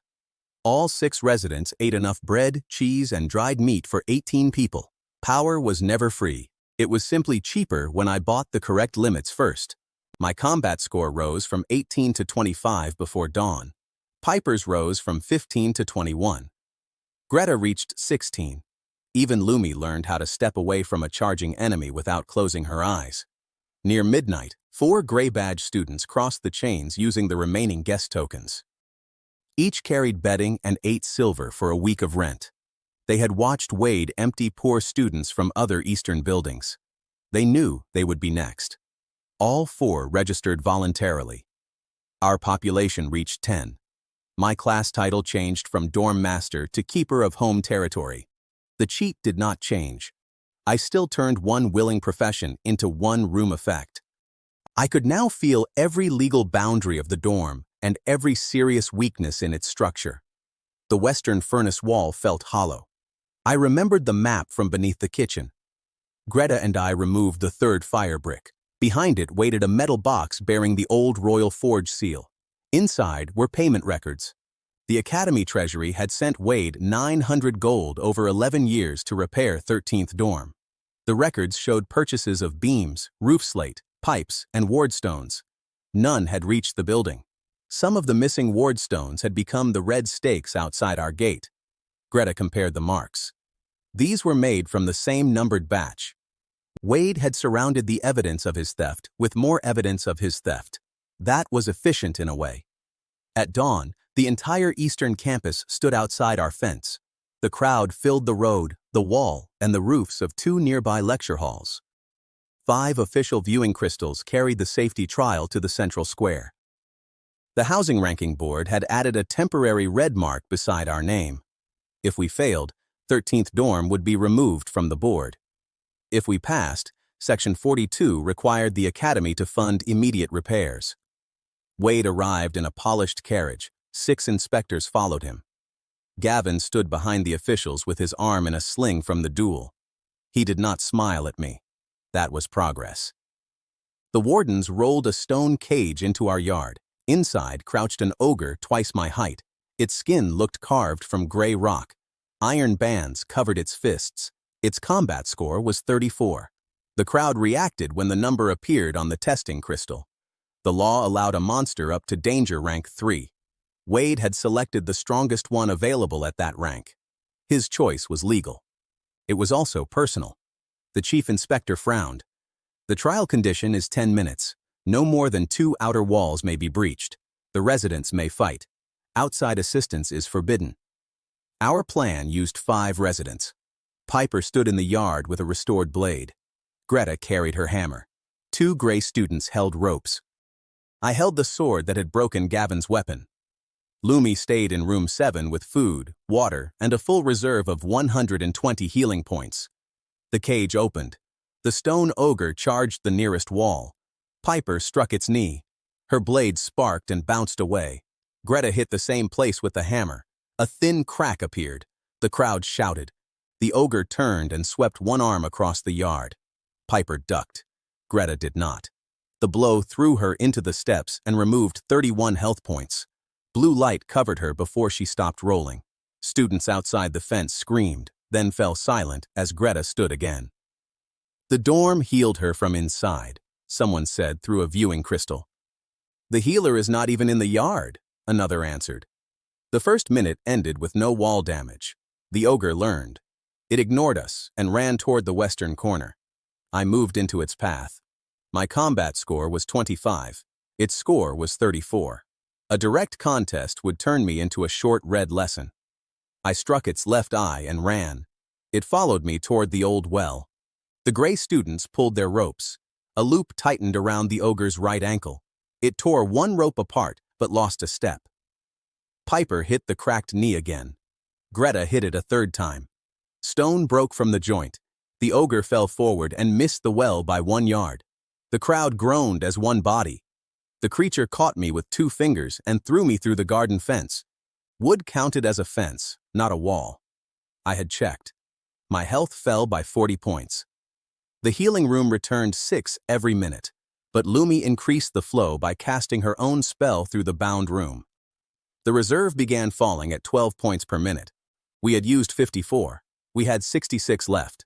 All 6 residents ate enough bread, cheese, and dried meat for 18 people. Power was never free. It was simply cheaper when I bought the correct limits first. My combat score rose from 18 to 25 before dawn. Piper's rose from 15 to 21. Greta reached 16. Even Lumi learned how to step away from a charging enemy without closing her eyes. Near midnight, 4 gray badge students crossed the chains using the remaining guest tokens. Each carried bedding and 8 silver for a week of rent. They had watched Wade empty poor students from other eastern buildings. They knew they would be next. All 4 registered voluntarily. Our population reached 10. My class title changed from Dorm Master to Keeper of Home Territory. The cheat did not change. I still turned 1 willing profession into 1 room effect. I could now feel every legal boundary of the dorm and every serious weakness in its structure. The western furnace wall felt hollow. I remembered the map from beneath the kitchen. Greta and I removed the 3rd fire brick. Behind it waited a metal box bearing the old Royal Forge seal. Inside were payment records. The Academy Treasury had sent Wade 900 gold over 11 years to repair 13th dorm. The records showed purchases of beams, roof slate, pipes, and wardstones. None had reached the building. Some of the missing wardstones had become the red stakes outside our gate. Greta compared the marks. These were made from the same numbered batch. Wade had surrounded the evidence of his theft with more evidence of his theft. That was efficient in a way. At dawn, the entire eastern campus stood outside our fence. The crowd filled the road, the wall, and the roofs of 2 nearby lecture halls. 5 official viewing crystals carried the safety trial to the central square. The housing ranking board had added a temporary red mark beside our name. If we failed, 13th dorm would be removed from the board. If we passed, Section 42 required the academy to fund immediate repairs. Wade arrived in a polished carriage. 6 inspectors followed him. Gavin stood behind the officials with his arm in a sling from the duel. He did not smile at me. That was progress. The wardens rolled a stone cage into our yard. Inside crouched an ogre twice my height. Its skin looked carved from gray rock. Iron bands covered its fists. Its combat score was 34. The crowd reacted when the number appeared on the testing crystal. The law allowed a monster up to danger rank 3. Wade had selected the strongest one available at that rank. His choice was legal. It was also personal. The chief inspector frowned. The trial condition is 10 minutes. No more than 2 outer walls may be breached. The residents may fight. Outside assistance is forbidden. Our plan used 5 residents. Piper stood in the yard with a restored blade. Greta carried her hammer. 2 gray students held ropes. I held the sword that had broken Gavin's weapon. Lumi stayed in room 7 with food, water, and a full reserve of 120 healing points. The cage opened. The stone ogre charged the nearest wall. Piper struck its knee. Her blade sparked and bounced away. Greta hit the same place with the hammer. A thin crack appeared. The crowd shouted. The ogre turned and swept one arm across the yard. Piper ducked. Greta did not. The blow threw her into the steps and removed 31 health points. Blue light covered her before she stopped rolling. Students outside the fence screamed, then fell silent as Greta stood again. The dorm healed her from inside, someone said through a viewing crystal. The healer is not even in the yard, another answered. The first minute ended with no wall damage. The ogre learned. It ignored us and ran toward the western corner. I moved into its path. My combat score was 25. Its score was 34. A direct contest would turn me into a short red lesson. I struck its left eye and ran. It followed me toward the old well. The gray students pulled their ropes. A loop tightened around the ogre's right ankle. It tore one rope apart, but lost a step. Piper hit the cracked knee again. Greta hit it a third time. Stone broke from the joint. The ogre fell forward and missed the well by 1 yard. The crowd groaned as one body. The creature caught me with 2 fingers and threw me through the garden fence. Wood counted as a fence, not a wall. I had checked. My health fell by 40 points. The healing room returned 6 every minute, but Lumi increased the flow by casting her own spell through the bound room. The reserve began falling at 12 points per minute. We had used 54. We had 66 left.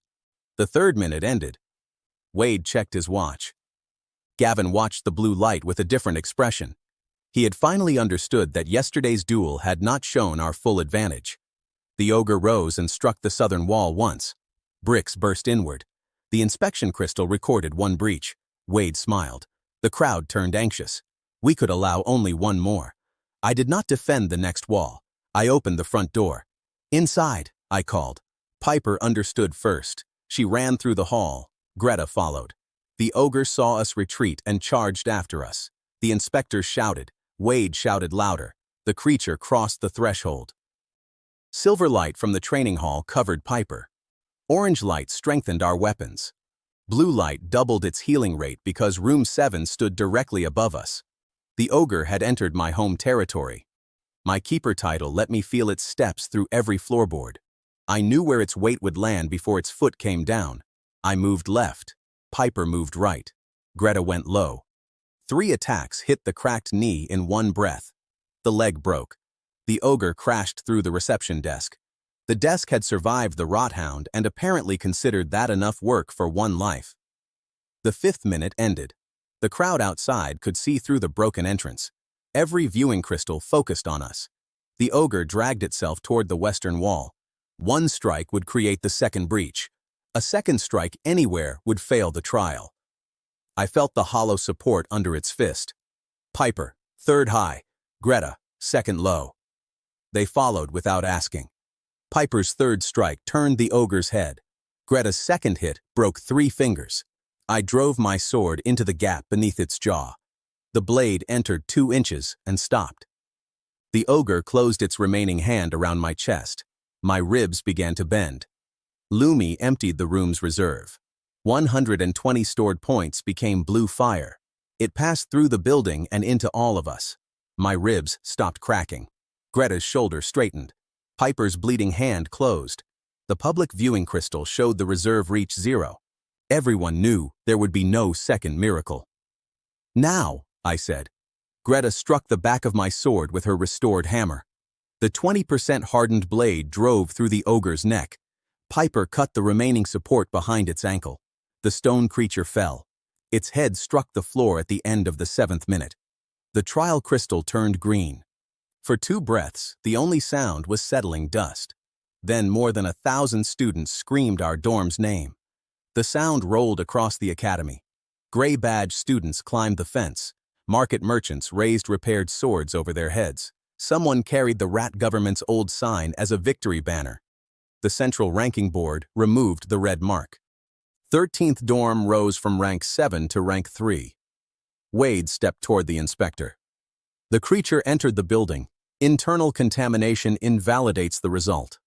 The 3rd minute ended. Wade checked his watch. Gavin watched the blue light with a different expression. He had finally understood that yesterday's duel had not shown our full advantage. The ogre rose and struck the southern wall once. Bricks burst inward. The inspection crystal recorded 1 breach. Wade smiled. The crowd turned anxious. We could allow only 1 more. I did not defend the next wall. I opened the front door. Inside, I called. Piper understood first. She ran through the hall. Greta followed. The ogre saw us retreat and charged after us. The inspector shouted. Wade shouted louder. The creature crossed the threshold. Silver light from the training hall covered Piper. Orange light strengthened our weapons. Blue light doubled its healing rate because room 7 stood directly above us. The ogre had entered my home territory. My keeper title let me feel its steps through every floorboard. I knew where its weight would land before its foot came down. I moved left. Piper moved right. Greta went low. 3 attacks hit the cracked knee in one breath. The leg broke. The ogre crashed through the reception desk. The desk had survived the rothound and apparently considered that enough work for 1 life. The 5th minute ended. The crowd outside could see through the broken entrance. Every viewing crystal focused on us. The ogre dragged itself toward the western wall. 1 strike would create the 2nd breach. A 2nd strike anywhere would fail the trial. I felt the hollow support under its fist. Piper, 3rd high. Greta, 2nd low. They followed without asking. Piper's 3rd strike turned the ogre's head. Greta's 2nd hit broke 3 fingers. I drove my sword into the gap beneath its jaw. The blade entered 2 inches and stopped. The ogre closed its remaining hand around my chest. My ribs began to bend. Lumi emptied the room's reserve. 120 stored points became blue fire. It passed through the building and into all of us. My ribs stopped cracking. Greta's shoulder straightened. Piper's bleeding hand closed. The public viewing crystal showed the reserve reach 0. Everyone knew there would be no second miracle. Now, I said. Greta struck the back of my sword with her restored hammer. The 20% hardened blade drove through the ogre's neck. Piper cut the remaining support behind its ankle. The stone creature fell. Its head struck the floor at the end of the 7th minute. The trial crystal turned green. For 2 breaths, the only sound was settling dust. Then more than 1,000 students screamed our dorm's name. The sound rolled across the academy. Gray-badged students climbed the fence. Market merchants raised repaired swords over their heads. Someone carried the rat government's old sign as a victory banner. The central ranking board removed the red mark. 13th dorm rose from rank 7 to rank 3. Wade stepped toward the inspector. The creature entered the building. Internal contamination invalidates the result.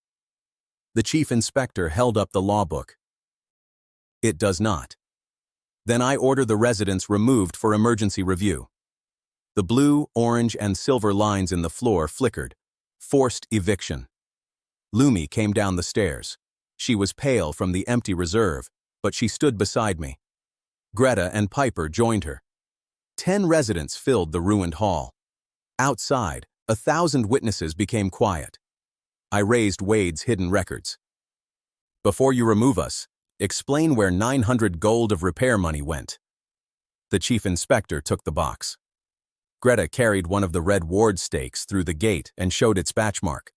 The chief inspector held up the law book. It does not. Then I order the residents removed for emergency review. The blue, orange, and silver lines in the floor flickered. Forced eviction. Lumi came down the stairs. She was pale from the empty reserve, but she stood beside me. Greta and Piper joined her. 10 residents filled the ruined hall. Outside, 1,000 witnesses became quiet. I raised Wade's hidden records. Before you remove us, explain where 900 gold of repair money went. The chief inspector took the box. Greta carried one of the red ward stakes through the gate and showed its batch mark.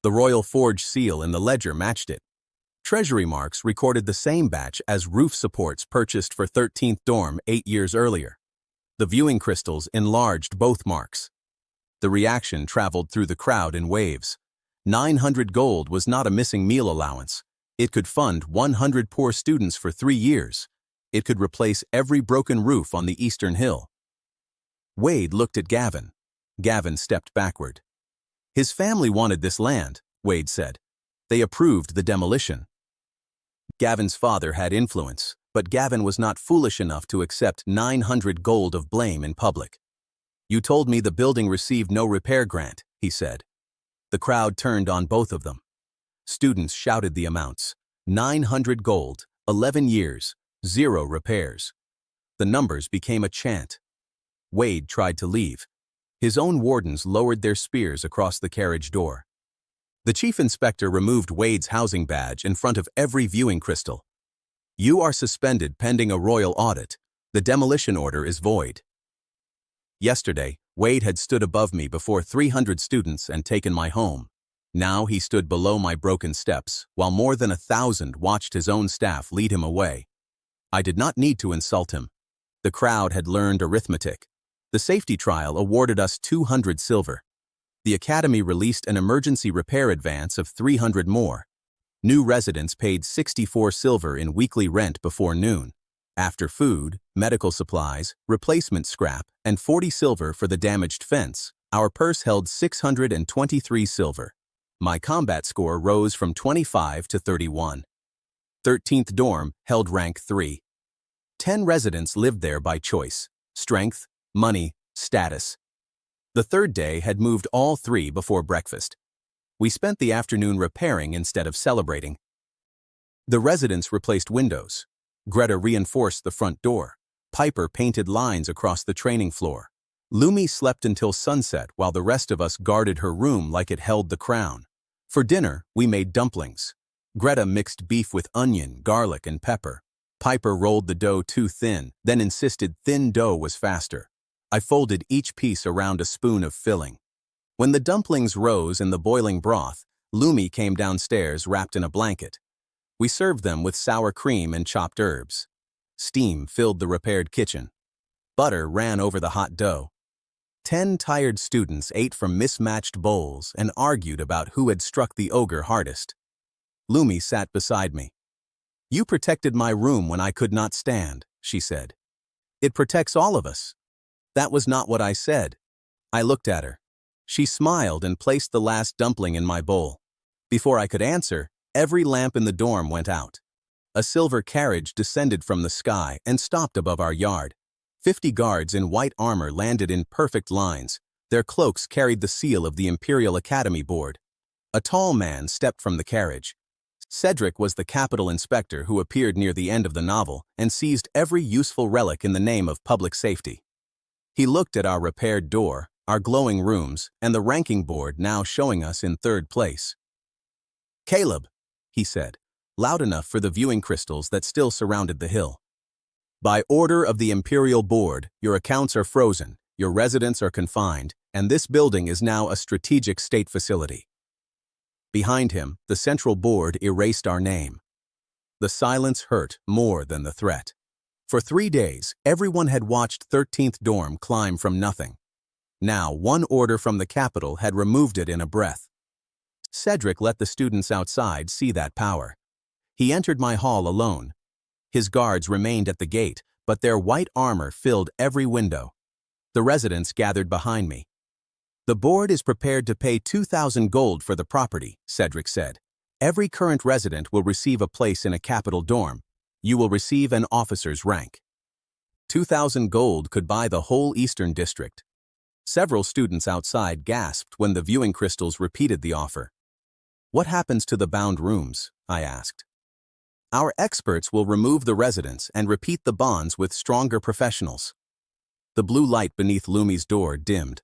The Royal Forge seal in the ledger matched it. Treasury marks recorded the same batch as roof supports purchased for 13th dorm 8 years earlier. The viewing crystals enlarged both marks. The reaction traveled through the crowd in waves. 900 gold was not a missing meal allowance. It could fund 100 poor students for 3 years. It could replace every broken roof on the Eastern Hill. Wade looked at Gavin. Gavin stepped backward. His family wanted this land, Wade said. They approved the demolition. Gavin's father had influence, but Gavin was not foolish enough to accept 900 gold of blame in public. You told me the building received no repair grant, he said. The crowd turned on both of them. Students shouted the amounts. 900 gold, 11 years, 0 repairs. The numbers became a chant. Wade tried to leave. His own wardens lowered their spears across the carriage door. The chief inspector removed Wade's housing badge in front of every viewing crystal. You are suspended pending a royal audit. The demolition order is void. Yesterday, Wade had stood above me before 300 students and taken my home. Now he stood below my broken steps, while more than 1,000 watched his own staff lead him away. I did not need to insult him. The crowd had learned arithmetic. The safety trial awarded us 200 silver. The academy released an emergency repair advance of 300 more. New residents paid 64 silver in weekly rent before noon. After food, medical supplies, replacement scrap, and 40 silver for the damaged fence, our purse held 623 silver. My combat score rose from 25 to 31. 13th dorm held rank 3. 10 residents lived there by choice: strength, money, status. The third day had moved all 3 before breakfast. We spent the afternoon repairing instead of celebrating. The residents replaced windows. Greta reinforced the front door. Piper painted lines across the training floor. Lumi slept until sunset while the rest of us guarded her room like it held the crown. For dinner, we made dumplings. Greta mixed beef with onion, garlic, and pepper. Piper rolled the dough too thin, then insisted thin dough was faster. I folded each piece around a spoon of filling. When the dumplings rose in the boiling broth, Lumi came downstairs wrapped in a blanket. We served them with sour cream and chopped herbs. Steam filled the repaired kitchen. Butter ran over the hot dough. 10 tired students ate from mismatched bowls and argued about who had struck the ogre hardest. Lumi sat beside me. You protected my room when I could not stand, she said. It protects all of us. That was not what I said. I looked at her. She smiled and placed the last dumpling in my bowl. Before I could answer, every lamp in the dorm went out. A silver carriage descended from the sky and stopped above our yard. 50 guards in white armor landed in perfect lines. Their cloaks carried the seal of the Imperial Academy Board. A tall man stepped from the carriage. Cedric was the capital inspector who appeared near the end of the novel and seized every useful relic in the name of public safety. He looked at our repaired door, our glowing rooms, and the ranking board now showing us in 3rd place. Caleb, he said, loud enough for the viewing crystals that still surrounded the hill. By order of the Imperial Board, your accounts are frozen, your residents are confined, and this building is now a strategic state facility. Behind him, the Central Board erased our name. The silence hurt more than the threat. For 3 days, everyone had watched 13th dorm climb from nothing. Now, one order from the capital had removed it in a breath. Cedric let the students outside see that power. He entered my hall alone. His guards remained at the gate, but their white armor filled every window. The residents gathered behind me. "The board is prepared to pay 2,000 gold for the property," Cedric said. "Every current resident will receive a place in a capital dorm. You will receive an officer's rank." 2,000 gold could buy the whole Eastern District. Several students outside gasped when the viewing crystals repeated the offer. "What happens to the bound rooms?" I asked. "Our experts will remove the residents and repeat the bonds with stronger professionals." The blue light beneath Lumi's door dimmed.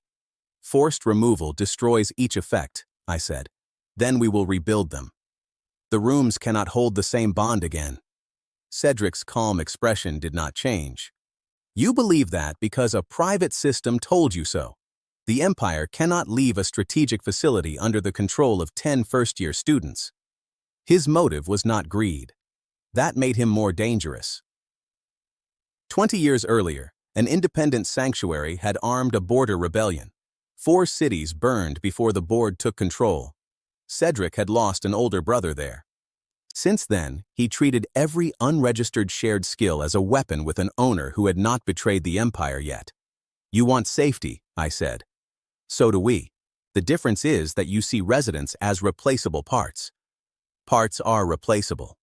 "Forced removal destroys each effect," I said. "Then we will rebuild them. The rooms cannot hold the same bond again." Cedric's calm expression did not change. "You believe that because a private system told you so. The Empire cannot leave a strategic facility under the control of 10 first-year students." His motive was not greed. That made him more dangerous. 20 years earlier, an independent sanctuary had armed a border rebellion. 4 cities burned before the board took control. Cedric had lost an older brother there. Since then, he treated every unregistered shared skill as a weapon with an owner who had not betrayed the Empire yet. "You want safety," I said. "So do we. The difference is that you see residents as replaceable parts." "Parts are replaceable."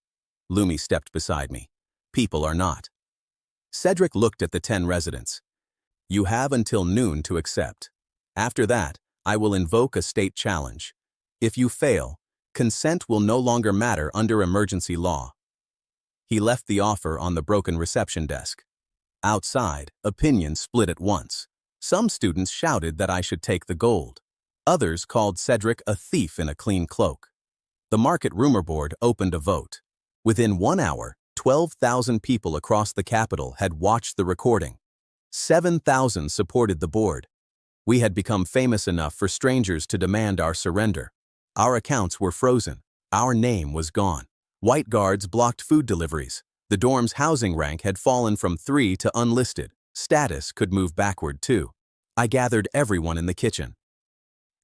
Lumi stepped beside me. "People are not." Cedric looked at the 10 residents. "You have until noon to accept. After that, I will invoke a state challenge. If you fail, consent will no longer matter under emergency law." He left the offer on the broken reception desk. Outside, opinions split at once. Some students shouted that I should take the gold. Others called Cedric a thief in a clean cloak. The market rumor board opened a vote. Within 1 hour, 12,000 people across the capital had watched the recording. 7,000 supported the board. We had become famous enough for strangers to demand our surrender. Our accounts were frozen. Our name was gone. White guards blocked food deliveries. The dorm's housing rank had fallen from 3 to unlisted. Status could move backward too. I gathered everyone in the kitchen.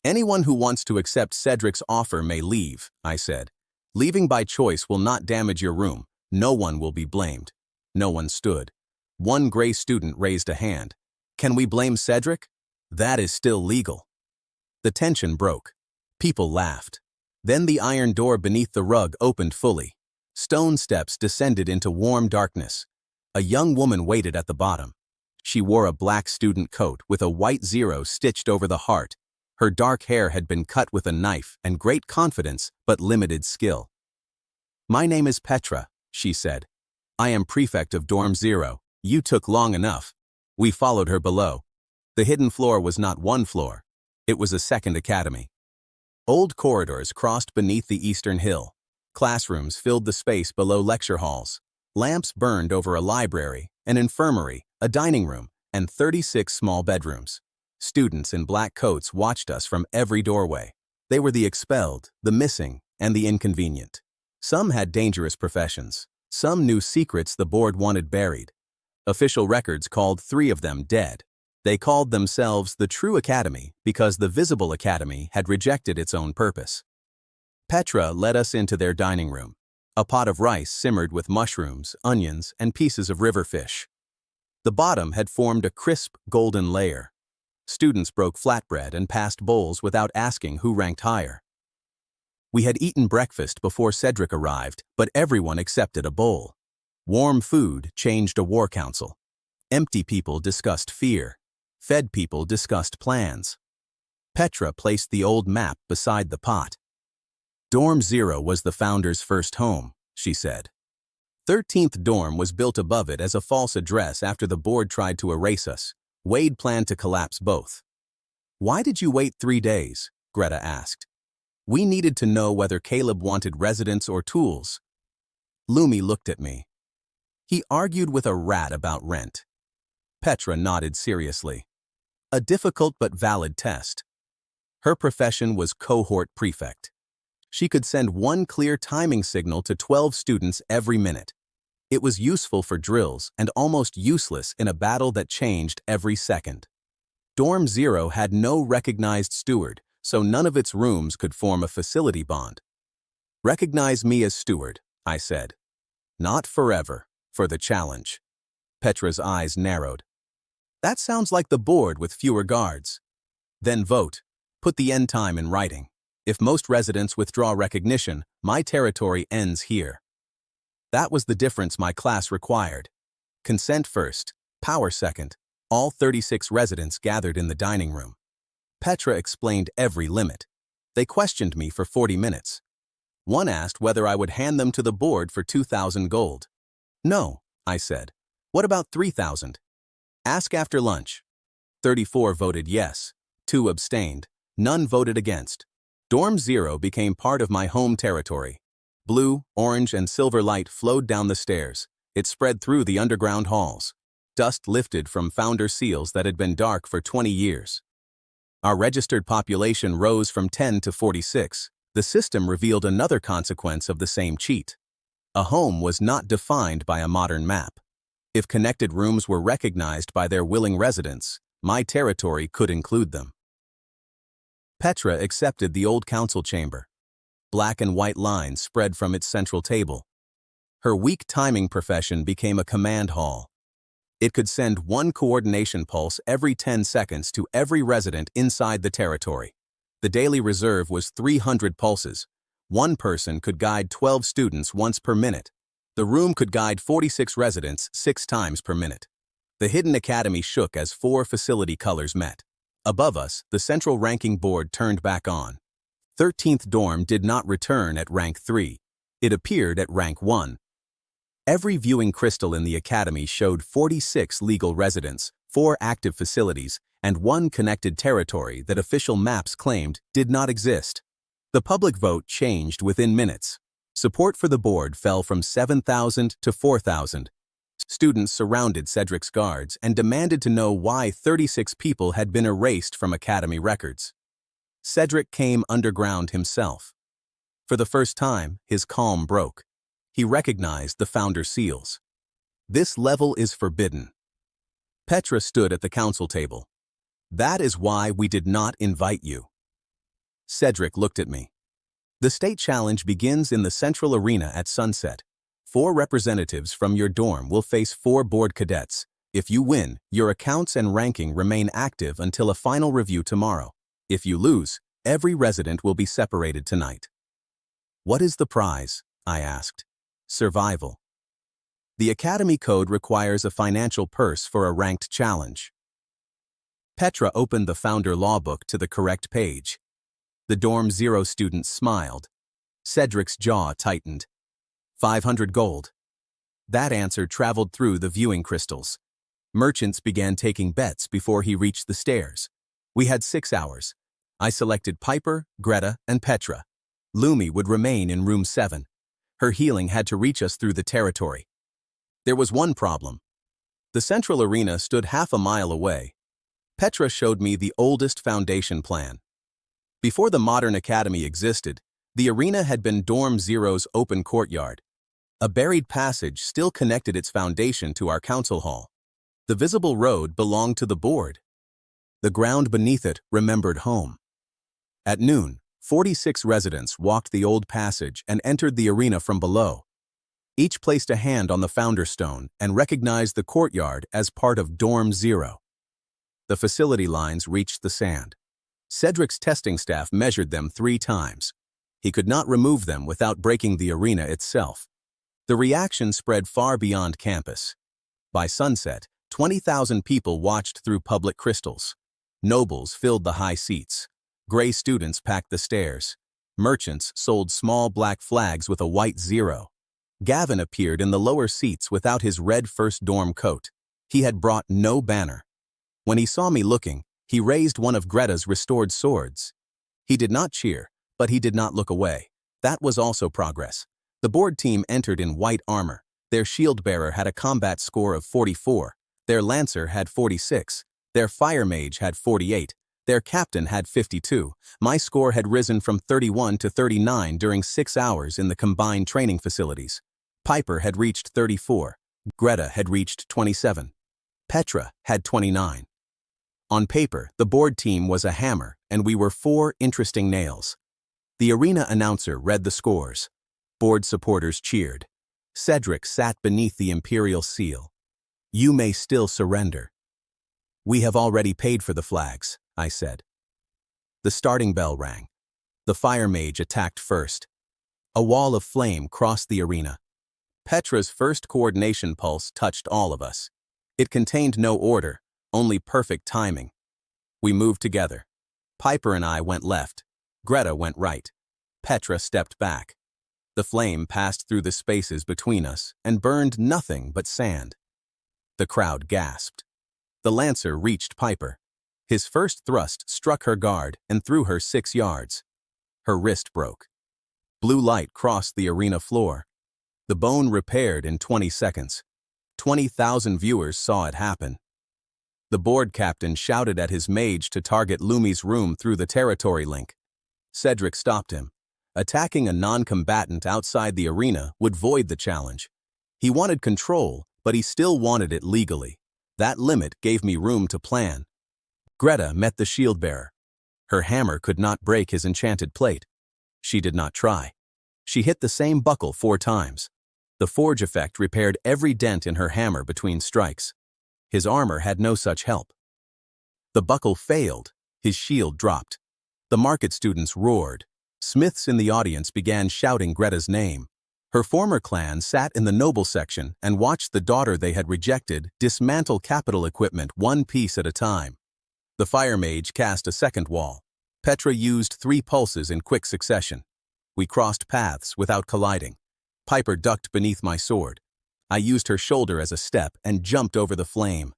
"Anyone who wants to accept Cedric's offer may leave," I said. "Leaving by choice will not damage your room. No one will be blamed." No one stood. One gray student raised a hand. "Can we blame Cedric? That is still legal." The tension broke. People laughed. Then the iron door beneath the rug opened fully. Stone steps descended into warm darkness. A young woman waited at the bottom. She wore a black student coat with a white 0 stitched over the heart. Her dark hair had been cut with a knife and great confidence but limited skill. "My name is Petra," she said. "I am prefect of Dorm 0. You took long enough." We followed her below. The hidden floor was not one floor. It was a second academy. Old corridors crossed beneath the eastern hill. Classrooms filled the space below lecture halls. Lamps burned over a library, an infirmary, a dining room, and 36 small bedrooms. Students in black coats watched us from every doorway. They were the expelled, the missing, and the inconvenient. Some had dangerous professions. Some knew secrets the board wanted buried. Official records called 3 of them dead. They called themselves the True Academy because the Visible Academy had rejected its own purpose. Petra led us into their dining room. A pot of rice simmered with mushrooms, onions, and pieces of river fish. The bottom had formed a crisp, golden layer. Students broke flatbread and passed bowls without asking who ranked higher. We had eaten breakfast before Cedric arrived, but everyone accepted a bowl. Warm food changed a war council. Empty people discussed fear. Fed people discussed plans. Petra placed the old map beside the pot. "Dorm 0 was the founder's first home," she said. 13th dorm was built above it as a false address after the board tried to erase us. Wade planned to collapse both. "Why did you wait 3 days?" Greta asked. "We needed to know whether Caleb wanted residents or tools." Lumi looked at me. "He argued with a rat about rent." Petra nodded seriously. A difficult but valid test. Her profession was cohort prefect. She could send one clear timing signal to 12 students every minute. It was useful for drills and almost useless in a battle that changed every second. Dorm 0 had no recognized steward, so none of its rooms could form a facility bond. "Recognize me as steward," I said. "Not forever. for the challenge. Petra's eyes narrowed. That sounds like the board with fewer guards. Then vote. Put the end time in writing. If most residents withdraw recognition, my territory ends here. That was the difference my class required. Consent first, power second. All 36 residents gathered in the dining room. Petra explained every limit. They questioned me for 40 minutes. One asked whether I would hand them to the board for 2,000 gold. No, I said. What about 3,000? Ask after lunch. 34 voted yes. 2 abstained. None voted against. Dorm 0 became part of my home territory. Blue, orange, and silver light flowed down the stairs. It spread through the underground halls. Dust lifted from founder seals that had been dark for 20 years. Our registered population rose from 10 to 46. The system revealed another consequence of the same cheat. A home was not defined by a modern map. If connected rooms were recognized by their willing residents, my territory could include them. Petra accepted the old council chamber. Black and white lines spread from its central table. Her weak timing profession became a command hall. It could send one coordination pulse every 10 seconds to every resident inside the territory. The daily reserve was 300 pulses. One person could guide 12 students once per minute. The room could guide 46 residents 6 times per minute. The hidden academy shook as 4 facility colors met. Above us, the central ranking board turned back on. 13th dorm did not return at rank 3. It appeared at rank 1. Every viewing crystal in the academy showed 46 legal residents, 4 active facilities, and 1 connected territory that official maps claimed did not exist. The public vote changed within minutes. Support for the board fell from 7,000 to 4,000. Students surrounded Cedric's guards and demanded to know why 36 people had been erased from academy records. Cedric came underground himself. For the first time, his calm broke. He recognized the founder seals. This level is forbidden. Petra stood at the council table. That is why we did not invite you. Cedric looked at me. The state challenge begins in the central arena at sunset. 4 representatives from your dorm will face 4 board cadets. If you win, your accounts and ranking remain active until a final review tomorrow. If you lose, every resident will be separated tonight. What is the prize? I asked. Survival. The Academy Code requires a financial purse for a ranked challenge. Petra opened the Founder Law Book to the correct page. The Dorm 0 student smiled. Cedric's jaw tightened. 500 gold. That answer traveled through the viewing crystals. Merchants began taking bets before he reached the stairs. We had 6 hours. I selected Piper, Greta, and Petra. Lumi would remain in room 7. Her healing had to reach us through the territory. There was one problem. The central arena stood half a mile away. Petra showed me the oldest foundation plan. Before the modern academy existed, the arena had been Dorm 0's open courtyard. A buried passage still connected its foundation to our council hall. The visible road belonged to the board. The ground beneath it remembered home. At noon, 46 residents walked the old passage and entered the arena from below. Each placed a hand on the founder stone and recognized the courtyard as part of Dorm 0. The facility lines reached the sand. Cedric's testing staff measured them 3 times. He could not remove them without breaking the arena itself. The reaction spread far beyond campus. By sunset, 20,000 people watched through public crystals. Nobles filled the high seats. Gray students packed the stairs. Merchants sold small black flags with a white 0. Gavin appeared in the lower seats without his red first dorm coat. He had brought no banner. When he saw me looking, he raised one of Greta's restored swords. He did not cheer, but he did not look away. That was also progress. The board team entered in white armor. Their shield bearer had a combat score of 44. Their lancer had 46. Their fire mage had 48. Their captain had 52. My score had risen from 31 to 39 during 6 hours in the combined training facilities. Piper had reached 34. Greta had reached 27. Petra had 29. On paper, the board team was a hammer, and we were 4 interesting nails. The arena announcer read the scores. Board supporters cheered. Cedric sat beneath the imperial seal. You may still surrender. We have already paid for the flags, I said. The starting bell rang. The fire mage attacked first. A wall of flame crossed the arena. Petra's first coordination pulse touched all of us. It contained no order, only perfect timing. We moved together. Piper and I went left. Greta went right. Petra stepped back. The flame passed through the spaces between us and burned nothing but sand. The crowd gasped. The lancer reached Piper. His first thrust struck her guard and threw her 6 yards. Her wrist broke. Blue light crossed the arena floor. The bone repaired in 20 seconds. 20,000 viewers saw it happen. The board captain shouted at his mage to target Lumi's room through the territory link. Cedric stopped him. Attacking a non-combatant outside the arena would void the challenge. He wanted control, but he still wanted it legally. That limit gave me room to plan. Greta met the shield bearer. Her hammer could not break his enchanted plate. She did not try. She hit the same buckle 4 times. The forge effect repaired every dent in her hammer between strikes. His armor had no such help. The buckle failed. His shield dropped. The market students roared. Smiths in the audience began shouting Greta's name. Her former clan sat in the noble section and watched the daughter they had rejected dismantle capital equipment one piece at a time. The fire mage cast a second wall. Petra used 3 pulses in quick succession. We crossed paths without colliding. Piper ducked beneath my sword. I used her shoulder as a step and jumped over the flame.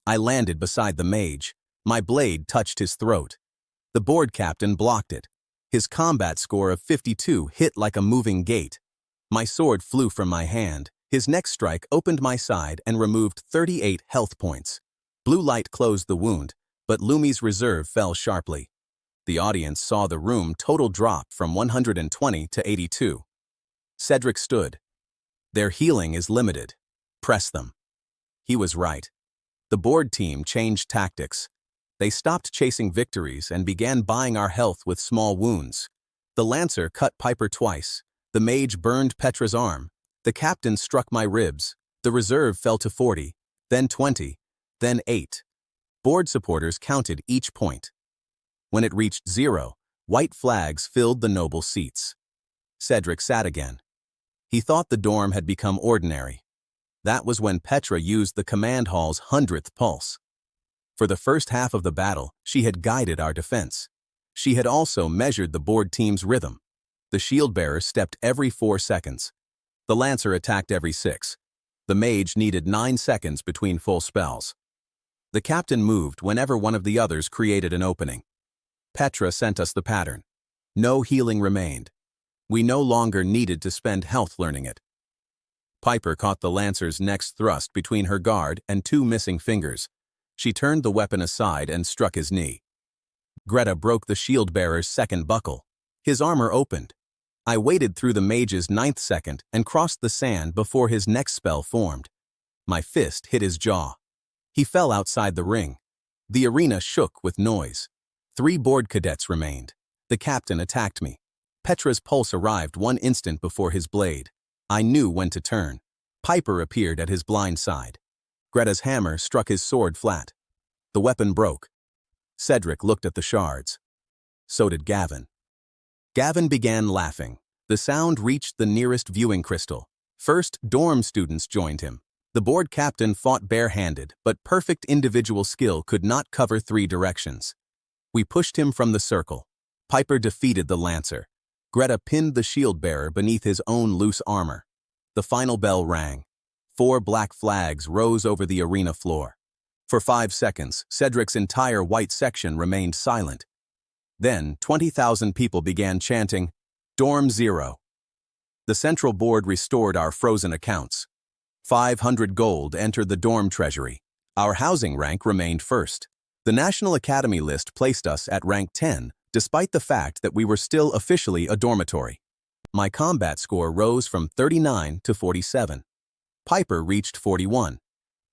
I landed beside the mage. My blade touched his throat. The board captain blocked it. His combat score of 52 hit like a moving gate. My sword flew from my hand. His next strike opened my side and removed 38 health points. Blue light closed the wound, but Lumi's reserve fell sharply. The audience saw the room total drop from 120 to 82. Cedric stood. Their healing is limited. Press them. He was right. The board team changed tactics. They stopped chasing victories and began buying our health with small wounds. The lancer cut Piper twice. The mage burned Petra's arm. The captain struck my ribs. The reserve fell to 40, then 20, then 8. Board supporters counted each point. When it reached 0, white flags filled the noble seats. Cedric sat again. He thought the dorm had become ordinary. That was when Petra used the command hall's 100th pulse. For the first half of the battle, she had guided our defense. She had also measured the board team's rhythm. The shield bearer stepped every 4 seconds. The lancer attacked every 6. The mage needed 9 seconds between full spells. The captain moved whenever one of the others created an opening. Petra sent us the pattern. No healing remained. We no longer needed to spend health learning it. Piper caught the lancer's next thrust between her guard and 2 missing fingers. She turned the weapon aside and struck his knee. Greta broke the shield bearer's second buckle. His armor opened. I waited through the mage's 9th second and crossed the sand before his next spell formed. My fist hit his jaw. He fell outside the ring. The arena shook with noise. 3 board cadets remained. The captain attacked me. Petra's pulse arrived 1 instant before his blade. I knew when to turn. Piper appeared at his blind side. Greta's hammer struck his sword flat. The weapon broke. Cedric looked at the shards. So did Gavin. Gavin began laughing. The sound reached the nearest viewing crystal. First, dorm students joined him. The board captain fought barehanded, but perfect individual skill could not cover 3 directions. We pushed him from the circle. Piper defeated the lancer. Greta pinned the shield bearer beneath his own loose armor. The final bell rang. 4 black flags rose over the arena floor. For 5 seconds, Cedric's entire white section remained silent. Then, 20,000 people began chanting, "Dorm 0." The central board restored our frozen accounts. 500 gold entered the dorm treasury. Our housing rank remained first. The National Academy list placed us at rank 10, despite the fact that we were still officially a dormitory. My combat score rose from 39 to 47. Piper reached 41.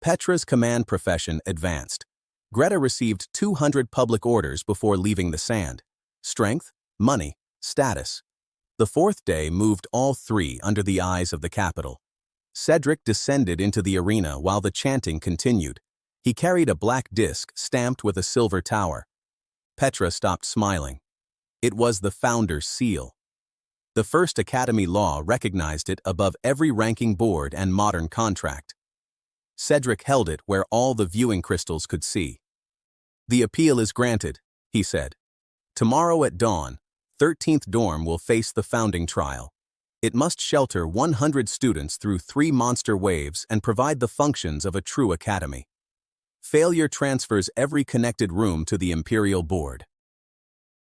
Petra's command profession advanced. Greta received 200 public orders before leaving the sand. Strength, money, status. The 4th day moved all 3 under the eyes of the capital. Cedric descended into the arena while the chanting continued. He carried a black disc stamped with a silver tower. Petra stopped smiling. It was the Founder's Seal. The first Academy law recognized it above every ranking board and modern contract. Cedric held it where all the viewing crystals could see. "The appeal is granted," he said. "Tomorrow at dawn, 13th dorm will face the founding trial. It must shelter 100 students through 3 monster waves and provide the functions of a true academy. Failure transfers every connected room to the Imperial Board."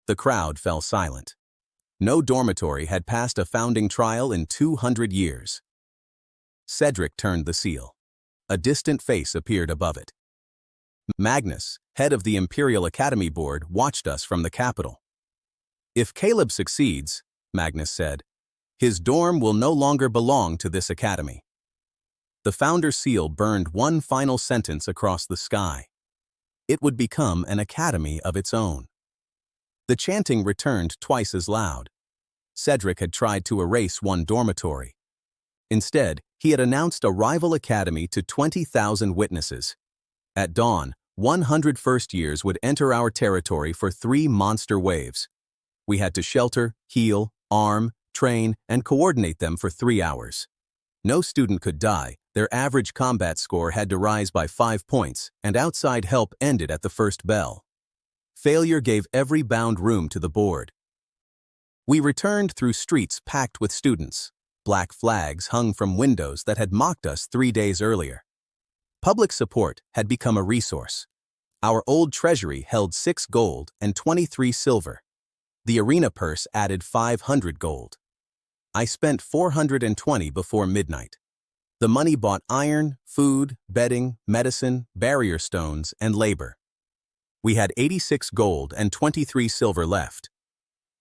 The crowd fell silent. No dormitory had passed a founding trial in 200 years. Cedric turned the seal. A distant face appeared above it. Magnus, head of the Imperial Academy Board, watched us from the capital. "If Caleb succeeds," Magnus said, "his dorm will no longer belong to this academy." The Founder's Seal burned one final sentence across the sky. It would become an academy of its own. The chanting returned twice as loud. Cedric had tried to erase one dormitory. Instead, he had announced a rival academy to 20,000 witnesses. At dawn, 100 first-years would enter our territory for 3 monster waves. We had to shelter, heal, arm, train, and coordinate them for 3 hours. No student could die, their average combat score had to rise by 5 points, and outside help ended at the first bell. Failure gave every bound room to the board. We returned through streets packed with students. Black flags hung from windows that had mocked us 3 days earlier. Public support had become a resource. Our old treasury held 6 gold and 23 silver. The arena purse added 500 gold. I spent 420 before midnight. The money bought iron, food, bedding, medicine, barrier stones, and labor. We had 86 gold and 23 silver left.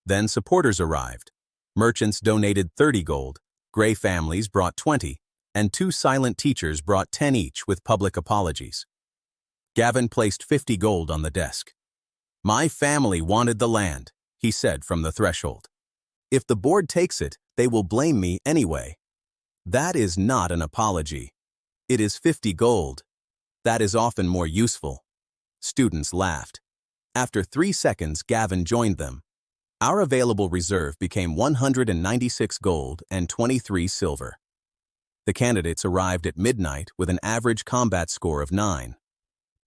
Then supporters arrived. Merchants donated 30 gold, gray families brought 20, and 2 silent teachers brought 10 each with public apologies. Gavin placed 50 gold on the desk. "My family wanted the land," he said from the threshold. "If the board takes it, they will blame me anyway." That is not an apology. It is 50 gold. That is often more useful. Students laughed. After 3 seconds, Gavin joined them. Our available reserve became 196 gold and 23 silver. The candidates arrived at midnight with an average combat score of 9.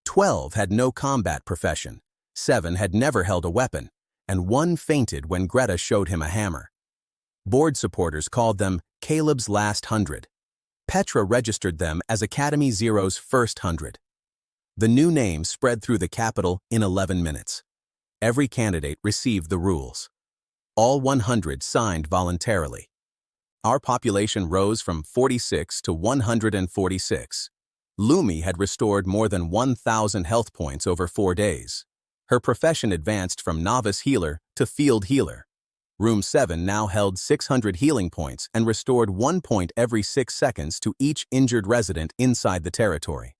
12 had no combat profession, 7 had never held a weapon, and 1 fainted when Greta showed him a hammer. Board supporters called them Caleb's Last 100. Petra registered them as Academy Zero's first 100. The new name spread through the capital in 11 minutes. Every candidate received the rules. All 100 signed voluntarily. Our population rose from 46 to 146. Lumi had restored more than 1,000 health points over 4 days. Her profession advanced from novice healer to field healer. Room 7 now held 600 healing points and restored 1 point every 6 seconds to each injured resident inside the territory.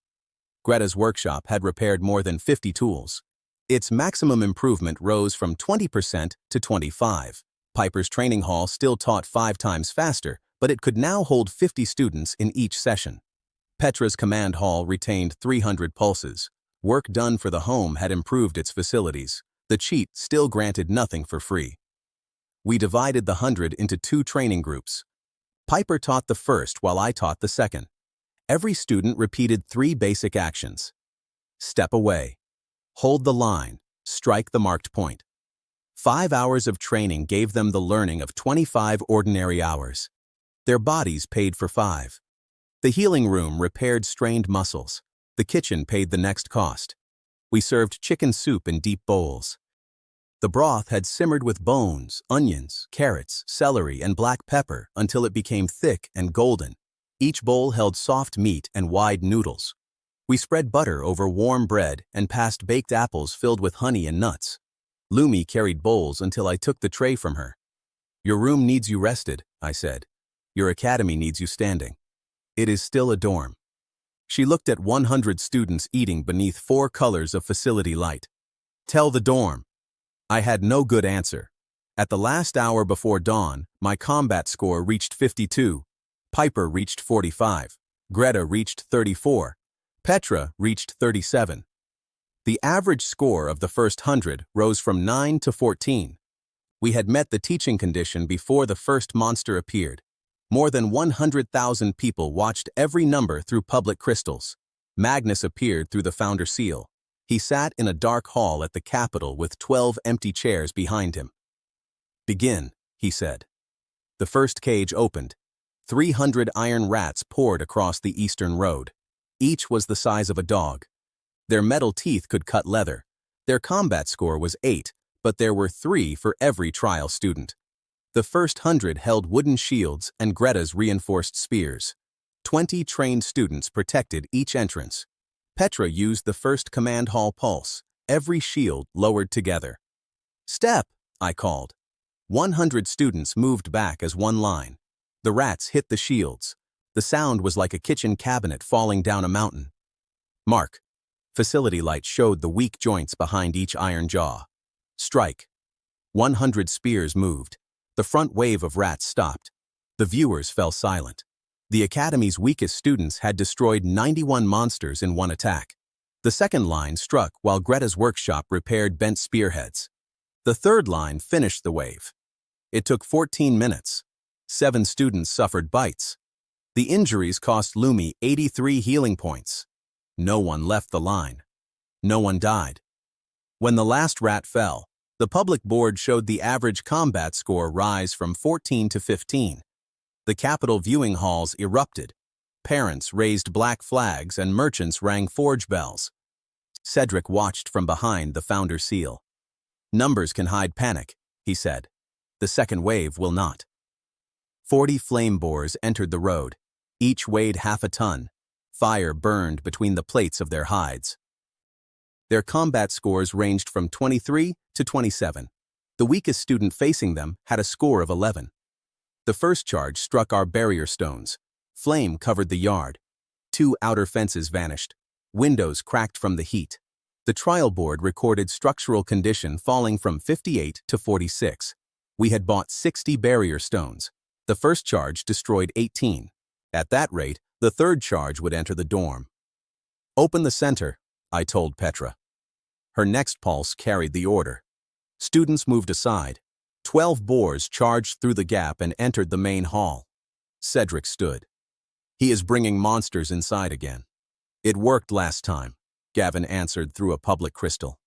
Greta's workshop had repaired more than 50 tools. Its maximum improvement rose from 20% to 25%. Piper's training hall still taught 5 times faster, but it could now hold 50 students in each session. Petra's command hall retained 300 pulses. Work done for the home had improved its facilities. The cheat still granted nothing for free. We divided the 100 into 2 training groups. Piper taught the first while I taught the second. Every student repeated 3 basic actions. Step away. Hold the line. Strike the marked point. 5 hours of training gave them the learning of 25 ordinary hours. Their bodies paid for 5. The healing room repaired strained muscles. The kitchen paid the next cost. We served chicken soup in deep bowls. The broth had simmered with bones, onions, carrots, celery, and black pepper until it became thick and golden. Each bowl held soft meat and wide noodles. We spread butter over warm bread and passed baked apples filled with honey and nuts. Lumi carried bowls until I took the tray from her. "Your room needs you rested," I said. "Your academy needs you standing. It is still a dorm." She looked at 100 students eating beneath 4 colors of facility light. "Tell the dorm." I had no good answer. At the last hour before dawn, my combat score reached 52. Piper reached 45. Greta reached 34. Petra reached 37. The average score of the first 100 rose from 9 to 14. We had met the teaching condition before the first monster appeared. More than 100,000 people watched every number through public crystals. Magnus appeared through the founder seal. He sat in a dark hall at the Capitol with 12 empty chairs behind him. "Begin," he said. The first cage opened. 300 iron rats poured across the eastern road. Each was the size of a dog. Their metal teeth could cut leather. Their combat score was 8, but there were 3 for every trial student. The first 100 held wooden shields and Greta's reinforced spears. 20 trained students protected each entrance. Petra used the first command hall pulse, every shield lowered together. "Step," I called. 100 students moved back as one line. The rats hit the shields. The sound was like a kitchen cabinet falling down a mountain. "Mark." Facility light showed the weak joints behind each iron jaw. "Strike." 100 spears moved. The front wave of rats stopped. The viewers fell silent. The Academy's weakest students had destroyed 91 monsters in one attack. The second line struck while Greta's workshop repaired bent spearheads. The third line finished the wave. It took 14 minutes. 7 students suffered bites. The injuries cost Lumi 83 healing points. No one left the line. No one died. When the last rat fell, the public board showed the average combat score rise from 14 to 15. The Capitol viewing halls erupted. Parents raised black flags and merchants rang forge bells. Cedric watched from behind the founder seal. "Numbers can hide panic," he said. "The second wave will not." 40 flame boars entered the road. Each weighed half a ton. Fire burned between the plates of their hides. Their combat scores ranged from 23 to 27. The weakest student facing them had a score of 11. The first charge struck our barrier stones. Flame covered the yard. 2 outer fences vanished. Windows cracked from the heat. The trial board recorded structural condition falling from 58 to 46. We had bought 60 barrier stones. The first charge destroyed 18. At that rate, the third charge would enter the dorm. "Open the center," I told Petra. Her next pulse carried the order. Students moved aside. 12 boars charged through the gap and entered the main hall. Cedric stood. "He is bringing monsters inside again." "It worked last time," Gavin answered through a public crystal.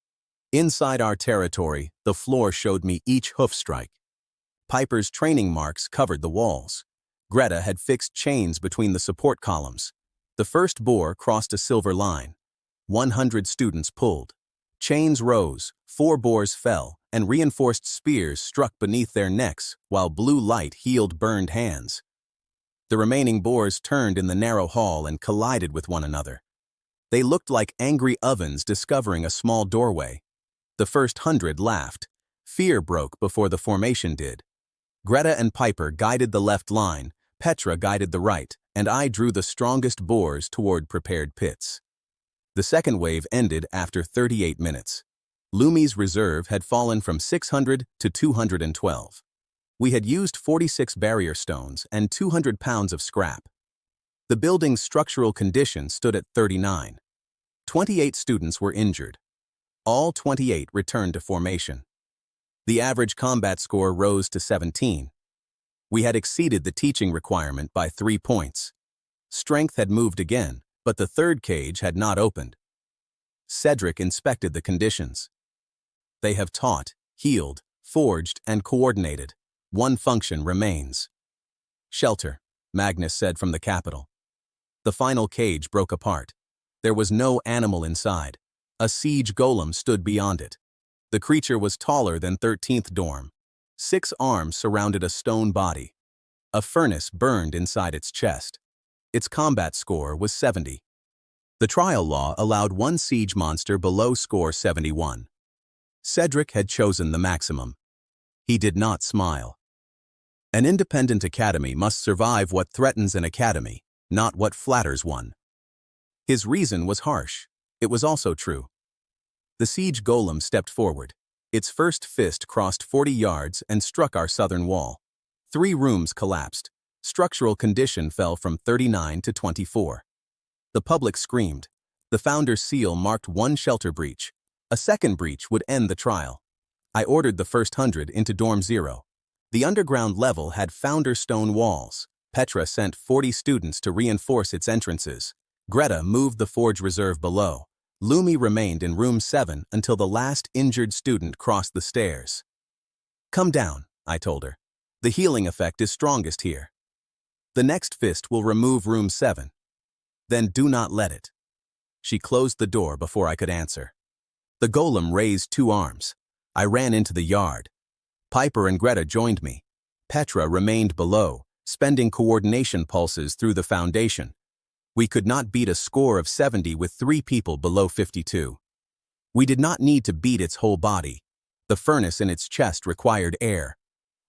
Inside our territory, the floor showed me each hoof strike. Piper's training marks covered the walls. Greta had fixed chains between the support columns. The first boar crossed a silver line. 100 students pulled. Chains rose, 4 boars fell, and reinforced spears struck beneath their necks while blue light healed burned hands. The remaining boars turned in the narrow hall and collided with one another. They looked like angry ovens discovering a small doorway. The first 100 laughed. Fear broke before the formation did. Greta and Piper guided the left line, Petra guided the right, and I drew the strongest boars toward prepared pits. The second wave ended after 38 minutes. Lumi's reserve had fallen from 600 to 212. We had used 46 barrier stones and 200 pounds of scrap. The building's structural condition stood at 39. 28 students were injured. All 28 returned to formation. The average combat score rose to 17. We had exceeded the teaching requirement by 3 points. Strength had moved again, but the third cage had not opened. Cedric inspected the conditions. "They have taught, healed, forged, and coordinated. One function remains." "Shelter," Magnus said from the Capitol. The final cage broke apart. There was no animal inside. A siege golem stood beyond it. The creature was taller than 13th dorm. 6 arms surrounded a stone body. A furnace burned inside its chest. Its combat score was 70. The trial law allowed 1 siege monster below score 71. Cedric had chosen the maximum. He did not smile. An independent academy must survive what threatens an academy, not what flatters one. His reason was harsh. It was also true. The siege golem stepped forward. Its first fist crossed 40 yards and struck our southern wall. 3 rooms collapsed. Structural condition fell from 39 to 24. The public screamed. The founder's seal marked one shelter breach. A second breach would end the trial. I ordered the first 100 into Dorm 0. The underground level had founder stone walls. Petra sent 40 students to reinforce its entrances. Greta moved the Forge Reserve below. Lumi remained in room 7 until the last injured student crossed the stairs. "Come down," I told her. "The healing effect is strongest here. The next fist will remove room 7. Then do not let it." She closed the door before I could answer. The golem raised 2 arms. I ran into the yard. Piper and Greta joined me. Petra remained below, spending coordination pulses through the foundation. We could not beat a score of 70 with 3 people below 52. We did not need to beat its whole body. The furnace in its chest required air.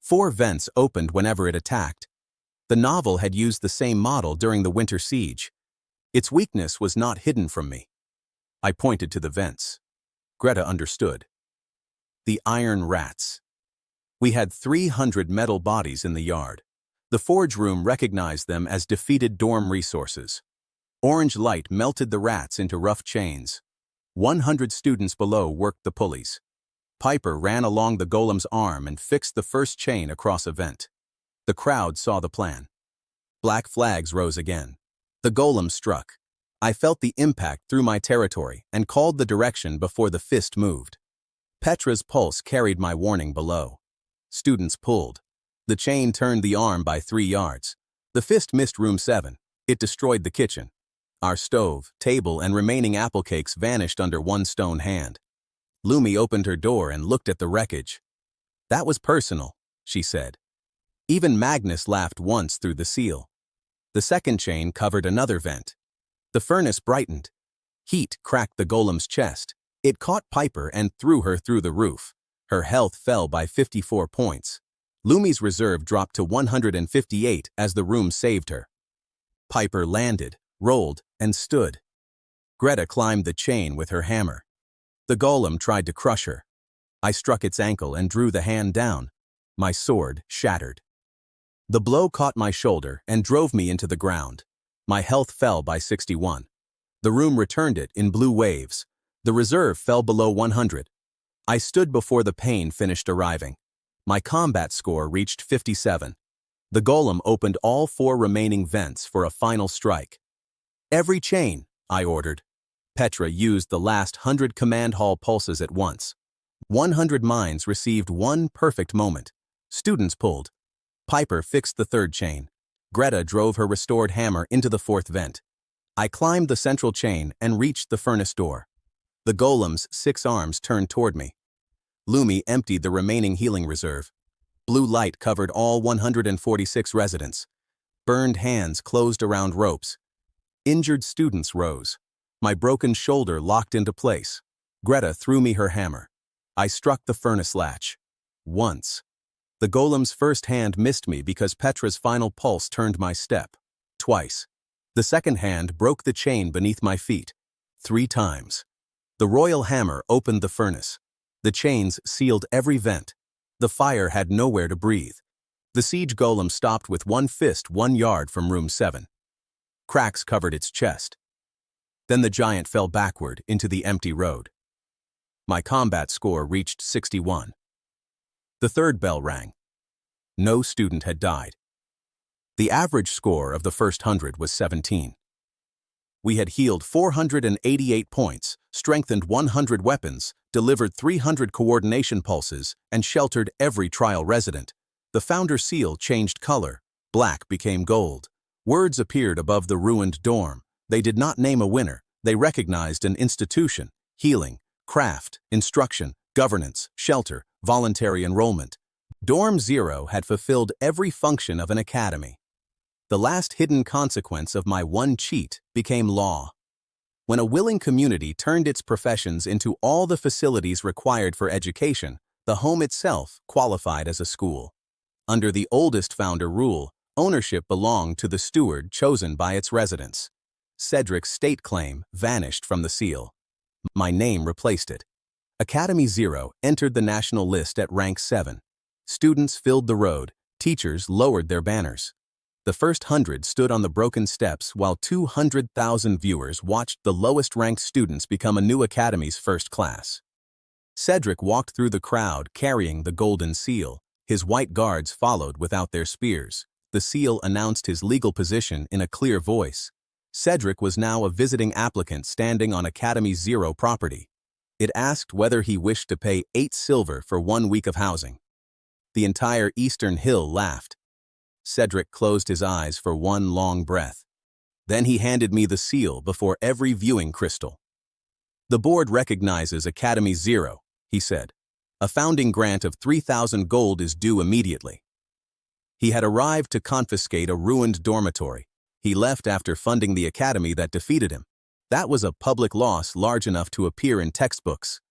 4 vents opened whenever it attacked. The novel had used the same model during the Winter Siege. Its weakness was not hidden from me. I pointed to the vents. Greta understood. The iron rats. We had 300 metal bodies in the yard. The forge room recognized them as defeated dorm resources. Orange light melted the rats into rough chains. 100 students below worked the pulleys. Piper ran along the golem's arm and fixed the first chain across a vent. The crowd saw the plan. Black flags rose again. The golem struck. I felt the impact through my territory and called the direction before the fist moved. Petra's pulse carried my warning below. Students pulled. The chain turned the arm by 3 yards. The fist missed room 7. It destroyed the kitchen. Our stove, table, and remaining apple cakes vanished under one stone hand. Lumi opened her door and looked at the wreckage. "That was personal," she said. Even Magnus laughed once through the seal. The second chain covered another vent. The furnace brightened. Heat cracked the golem's chest. It caught Piper and threw her through the roof. Her health fell by 54 points. Lumi's reserve dropped to 158 as the room saved her. Piper landed, rolled, and stood. Greta climbed the chain with her hammer. The golem tried to crush her. I struck its ankle and drew the hand down. My sword shattered. The blow caught my shoulder and drove me into the ground. My health fell by 61. The room returned it in blue waves. The reserve fell below 100. I stood before the pain finished arriving. My combat score reached 57. The golem opened all 4 remaining vents for a final strike. "Every chain," I ordered. Petra used the last 100 command hall pulses at once. 100 minds received one perfect moment. Students pulled. Piper fixed the 3rd chain. Greta drove her restored hammer into the 4th vent. I climbed the central chain and reached the furnace door. The golem's 6 arms turned toward me. Lumi emptied the remaining healing reserve. Blue light covered all 146 residents. Burned hands closed around ropes. Injured students rose. My broken shoulder locked into place. Greta threw me her hammer. I struck the furnace latch. Once. The golem's first hand missed me because Petra's final pulse turned my step. Twice. The second hand broke the chain beneath my feet. 3 times. The royal hammer opened the furnace. The chains sealed every vent. The fire had nowhere to breathe. The siege golem stopped with one fist 1 yard from room 7. Cracks covered its chest. Then the giant fell backward into the empty road. My combat score reached 61. The 3rd bell rang. No student had died. The average score of the first 100 was 17. We had healed 488 points, strengthened 100 weapons, delivered 300 coordination pulses, and sheltered every trial resident. The founder seal changed color. Black became gold. Words appeared above the ruined dorm. They did not name a winner. They recognized an institution: healing, craft, instruction, governance, shelter, voluntary enrollment. Dorm 0 had fulfilled every function of an academy. The last hidden consequence of my one cheat became law. When a willing community turned its professions into all the facilities required for education, the home itself qualified as a school. Under the oldest founder rule, ownership belonged to the steward chosen by its residents. Cedric's state claim vanished from the seal. My name replaced it. Academy 0 entered the national list at rank 7. Students filled the road. Teachers lowered their banners. The first 100 stood on the broken steps while 200,000 viewers watched the lowest-ranked students become a new academy's first class. Cedric walked through the crowd carrying the golden seal. His white guards followed without their spears. The seal announced his legal position in a clear voice. Cedric was now a visiting applicant standing on Academy Zero property. It asked whether he wished to pay 8 silver for 1 week of housing. The entire Eastern Hill laughed. Cedric closed his eyes for one long breath. Then he handed me the seal before every viewing crystal. "The board recognizes Academy Zero," he said. "A founding grant of 3,000 gold is due immediately." He had arrived to confiscate a ruined dormitory. He left after funding the academy that defeated him. That was a public loss large enough to appear in textbooks.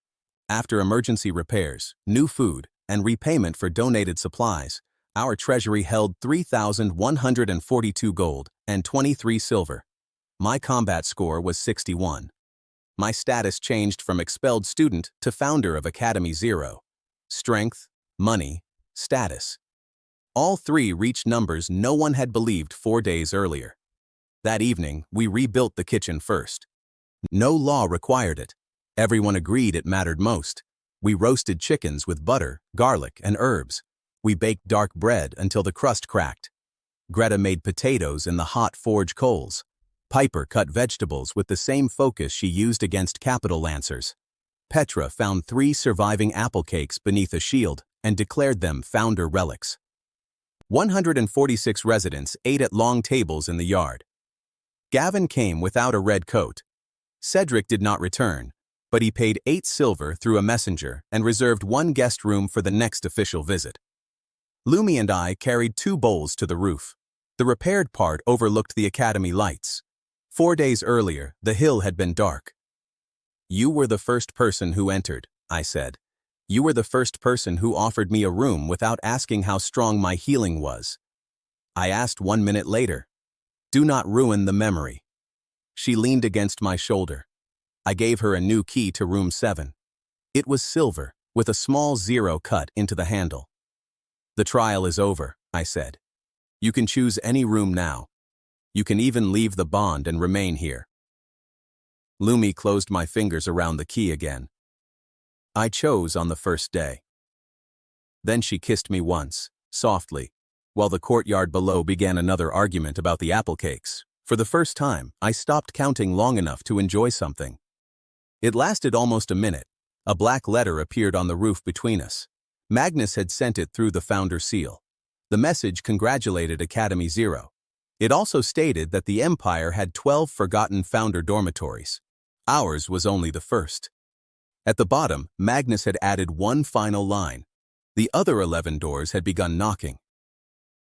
After emergency repairs, new food, and repayment for donated supplies, our treasury held 3,142 gold and 23 silver. My combat score was 61. My status changed from expelled student to founder of Academy Zero. Strength, money, status. All three reached numbers no one had believed 4 days earlier. That evening, we rebuilt the kitchen first. No law required it. Everyone agreed it mattered most. We roasted chickens with butter, garlic, and herbs. We baked dark bread until the crust cracked. Greta made potatoes in the hot forge coals. Piper cut vegetables with the same focus she used against capital lancers. Petra found 3 surviving apple cakes beneath a shield and declared them founder relics. 146 residents ate at long tables in the yard. Gavin came without a red coat. Cedric did not return, but he paid 8 silver through a messenger and reserved 1 guest room for the next official visit. Lumi and I carried 2 bowls to the roof. The repaired part overlooked the academy lights. 4 days earlier, the hill had been dark. "You were the first person who entered," I said. "You were the first person who offered me a room without asking how strong my healing was." I asked 1 minute later. "Do not ruin the memory." She leaned against my shoulder. I gave her a new key to room 7. It was silver, with a small 0 cut into the handle. "The trial is over," I said. "You can choose any room now. You can even leave the bond and remain here." Lumi closed my fingers around the key again. I chose on the first day. Then she kissed me once, softly, while the courtyard below began another argument about the apple cakes. For the first time, I stopped counting long enough to enjoy something. It lasted almost a minute. A black letter appeared on the roof between us. Magnus had sent it through the founder seal. The message congratulated Academy Zero. It also stated that the Empire had 12 forgotten founder dormitories. Ours was only the first. At the bottom, Magnus had added one final line. The other 11 doors had begun knocking.